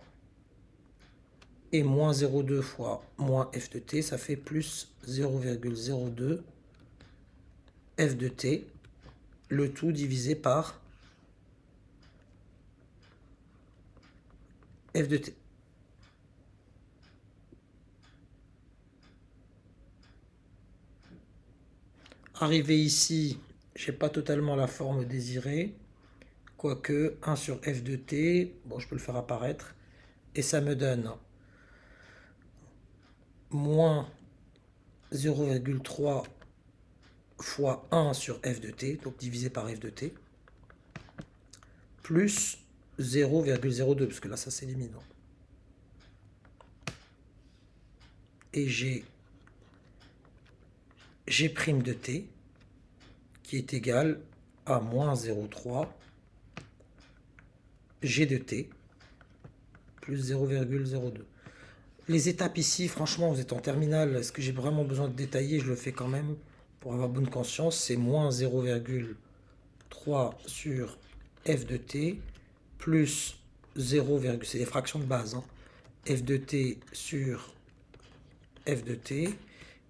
Et moins 0,2 fois moins f de t, ça fait plus 0,02 f de t, le tout divisé par f de t. Arrivé ici, j'ai pas totalement la forme désirée, quoique 1 sur f de t, bon, je peux le faire apparaître, et ça me donne moins 0,3 fois 1 sur f de t, donc divisé par f de t, plus 0,02, parce que là, ça s'élimine. Et j'ai g' de t, qui est égal à moins 0,3 g de t, plus 0,02. Les étapes ici, franchement, vous êtes en terminale, est-ce que j'ai vraiment besoin de détailler? Je le fais quand même pour avoir bonne conscience. C'est moins 0,3 sur f de t plus 0, c'est des fractions de base, hein, f de t sur f de t.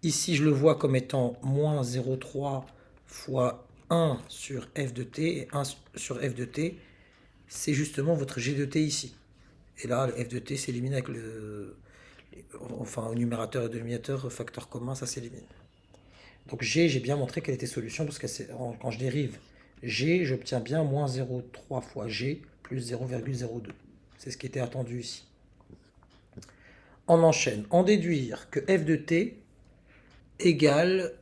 Ici, je le vois comme étant moins 0,3 fois 1 sur f de t, et 1 sur f de t, c'est justement votre g de t ici. Et là, le f de t s'élimine avec enfin, au numérateur et dénominateur, facteur commun, ça s'élimine. Donc g, j'ai bien montré qu'elle était solution, parce que quand je dérive g, j'obtiens bien moins 0,3 fois g plus 0,02. C'est ce qui était attendu ici. On enchaîne. En déduire que f de t égale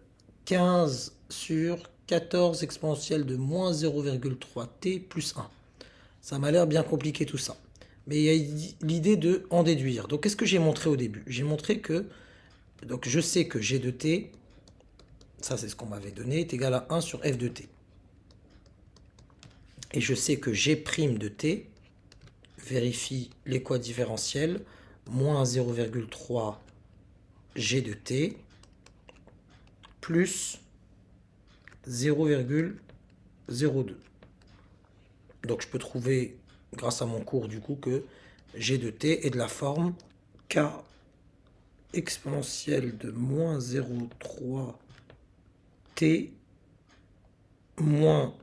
15 sur 14 exponentielle de moins 0,3t plus 1. Ça m'a l'air bien compliqué tout ça. Mais il y a l'idée de en déduire. Donc qu'est-ce que j'ai montré au début? J'ai montré que, donc je sais que g de t, ça c'est ce qu'on m'avait donné, est égal à 1 sur f de t. Et je sais que g' de t, vérifie l'équadifférentielle, moins 0,3 g de t, plus 0,02. Donc je peux trouver, grâce à mon cours du coup, que g de t est de la forme k exponentielle de moins 0,3 t moins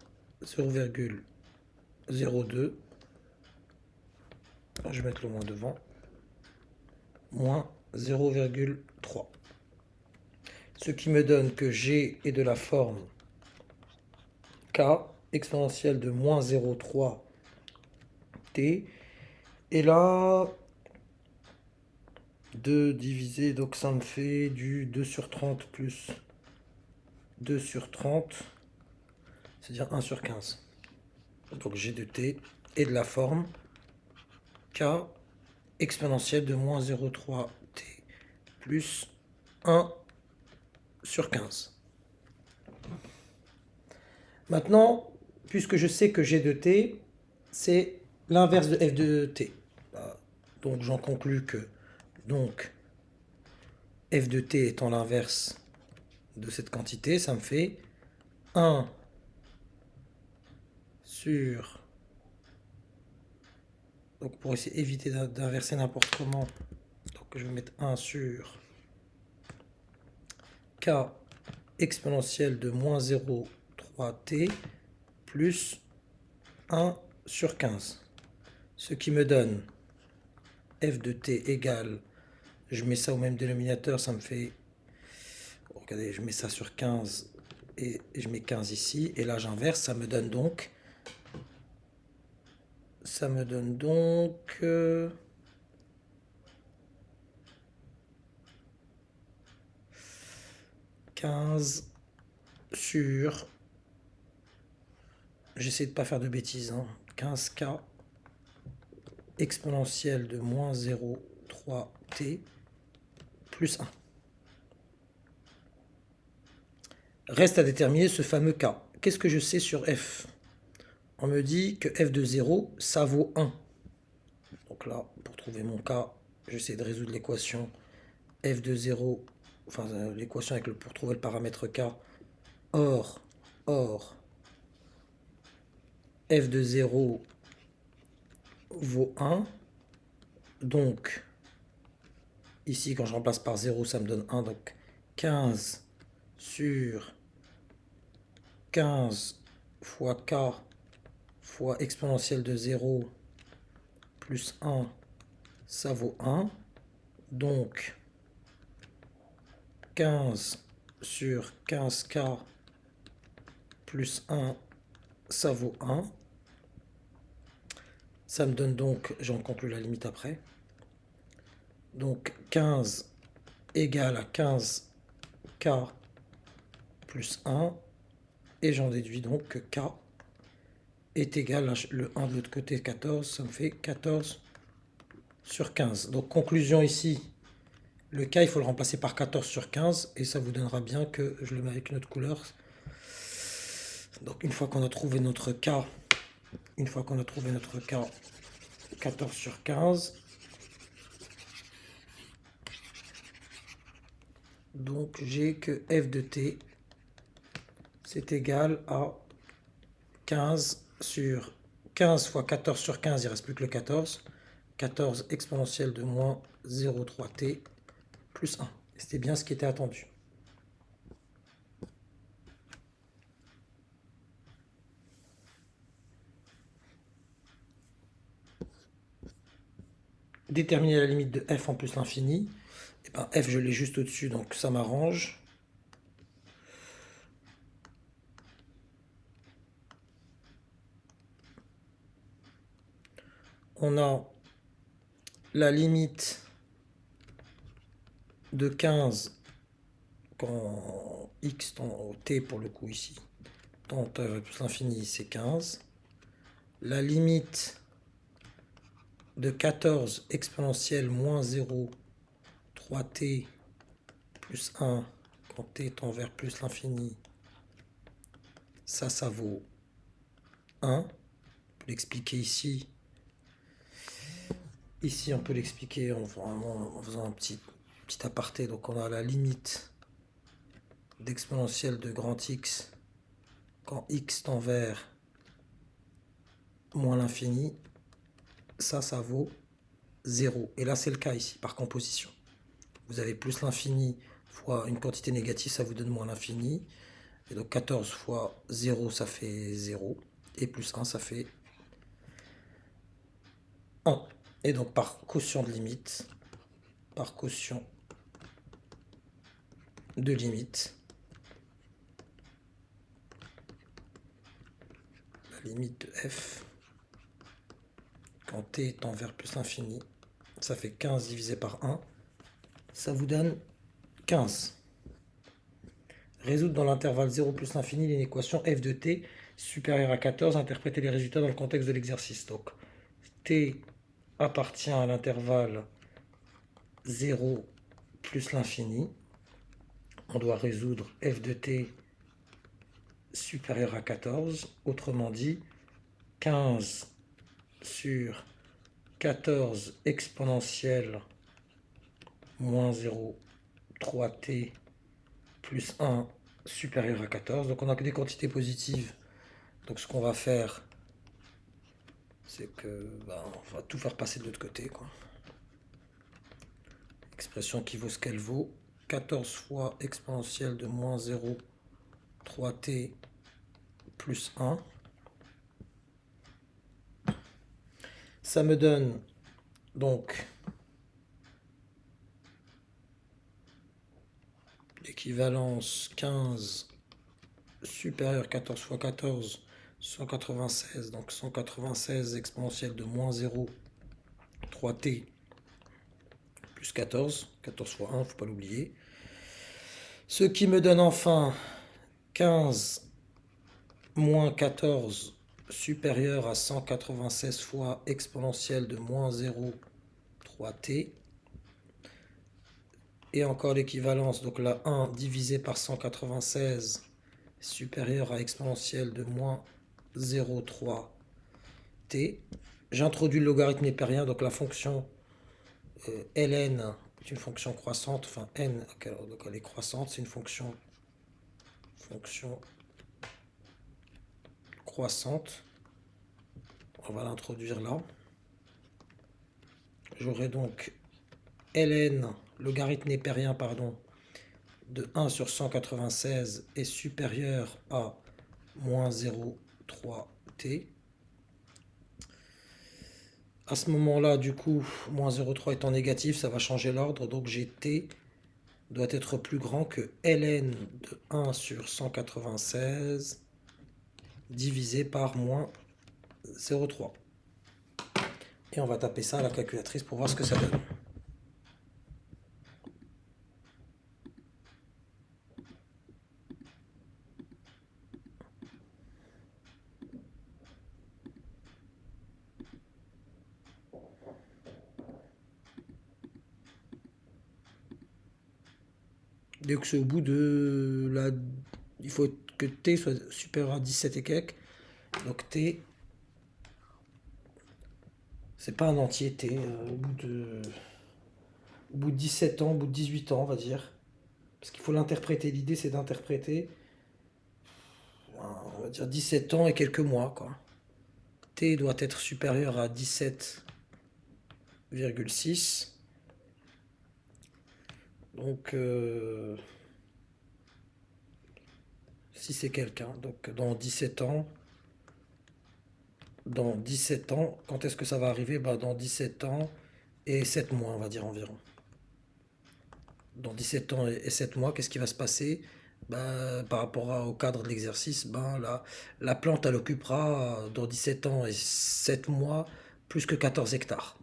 0,02. Je vais mettre le moins devant. Moins 0,3. Ce qui me donne que g est de la forme k exponentielle de moins 0,3 t. Et là, 2 divisé, donc ça me fait du 2 sur 30 plus 2 sur 30, c'est-à-dire 1 sur 15. Donc g de t est de la forme k exponentielle de moins 0,3 t plus 1 sur 15. Maintenant, puisque je sais que g de t, c'est l'inverse de f de t. Donc j'en conclus que f de t étant l'inverse de cette quantité, ça me fait 1 sur... Donc pour essayer d'éviter d'inverser n'importe comment, donc je vais mettre 1 sur k exponentielle de moins 0,3t plus 1 sur 15. Ce qui me donne f de t égale, je mets ça au même dénominateur, ça me fait, regardez, je mets ça sur 15 et je mets 15 ici, et là j'inverse, ça me donne donc 15 sur, j'essaie de pas faire de bêtises, 15k exponentielle de moins 0,3t plus 1. Reste à déterminer ce fameux k. Qu'est-ce que je sais sur f? On me dit que f de 0, ça vaut 1. Donc là, pour trouver mon k, j'essaie de résoudre l'équation f de 0, enfin l'équation pour trouver le paramètre k. Or, f de 0 vaut 1. Donc, ici, quand je remplace par 0, ça me donne 1. Donc, 15 sur 15 fois k fois exponentielle de 0 plus 1, ça vaut 1. Donc, 15 sur 15k plus 1, ça vaut 1. Ça me donne donc, j'en conclus la limite après. Donc 15 égale à 15k plus 1. Et j'en déduis donc que k est égal à le 1 de l'autre côté, 14. Ça me fait 14 sur 15. Donc conclusion ici, le k, il faut le remplacer par 14 sur 15. Et ça vous donnera bien que, je le mets avec une autre couleur. Donc une fois qu'on a trouvé notre k, 14 sur 15. Donc j'ai que f de t, c'est égal à 15 sur 15 fois 14 sur 15, il ne reste plus que le 14. 14 exponentielle de moins 0,3t plus 1. C'était bien ce qui était attendu. Déterminer la limite de f en plus l'infini. Et ben f, je l'ai juste au-dessus, donc ça m'arrange. On a la limite de 15 quand x tend t pour le coup ici tend plus l'infini, c'est 15. La limite de 14 exponentielle moins 0,3t plus 1 quand t tend vers plus l'infini, ça vaut 1. On peut l'expliquer ici. Ici, on peut l'expliquer en faisant un petit aparté. Donc, on a la limite d'exponentielle de grand X quand X tend vers moins l'infini. Ça vaut 0. Et là, c'est le cas ici, par composition. Vous avez plus l'infini fois une quantité négative, ça vous donne moins l'infini. Et donc 14 fois 0, ça fait 0. Et plus 1, ça fait 1. Et donc par quotient de limite, la limite de f, quand t tend vers plus l'infini, ça fait 15 divisé par 1. Ça vous donne 15. Résoudre dans l'intervalle 0 plus l'infini l'équation f de t supérieure à 14. Interpréter les résultats dans le contexte de l'exercice. Donc t appartient à l'intervalle 0 plus l'infini. On doit résoudre f de t supérieur à 14. Autrement dit, 15 sur 14 exponentielle moins 0,3t plus 1 supérieur à 14. Donc on n'a que des quantités positives. Donc ce qu'on va faire, c'est que on va tout faire passer de l'autre côté, quoi. Expression qui vaut ce qu'elle vaut. 14 fois exponentielle de moins 0,3t plus 1 Ça me donne donc l'équivalence 15 supérieur 14 fois 14, 196. Donc 196 exponentielle de moins 0, 3t plus 14. 14 fois 1, faut pas l'oublier. Ce qui me donne enfin 15 moins 14 supérieur à 196 fois exponentielle de moins 0, 3t. Et encore l'équivalence, donc la 1 divisé par 196 supérieur à exponentielle de moins 0,3t. J'introduis le logarithme népérien, donc la fonction ln est une fonction croissante, enfin n, donc elle est croissante, c'est une fonction croissante. On va l'introduire là. J'aurai donc ln, logarithme népérien, pardon, de 1 sur 196 est supérieur à moins 0,3t. À ce moment-là, du coup, moins 0,3 étant négatif, ça va changer l'ordre. Donc gt doit être plus grand que ln de 1 sur 196 divisé par moins 0,3. Et on va taper ça à la calculatrice pour voir ce que ça donne. Dès que c'est au bout de la... Il faut que t soit supérieur à 17 et quelques. Donc t, c'est pas un entier t, au bout de 17 ans, au bout de 18 ans, on va dire. Parce qu'il faut l'interpréter. L'idée, c'est d'interpréter, on va dire 17 ans et quelques mois, quoi. T doit être supérieur à 17,6. Donc, si c'est quelqu'un, donc dans 17 ans, quand est-ce que ça va arriver? Bah, dans 17 ans et 7 mois, on va dire environ. Dans 17 ans et 7 mois, qu'est-ce qui va se passer? Bah, par rapport au cadre de l'exercice, ben, la plante, elle occupera dans 17 ans et 7 mois plus que 14 hectares.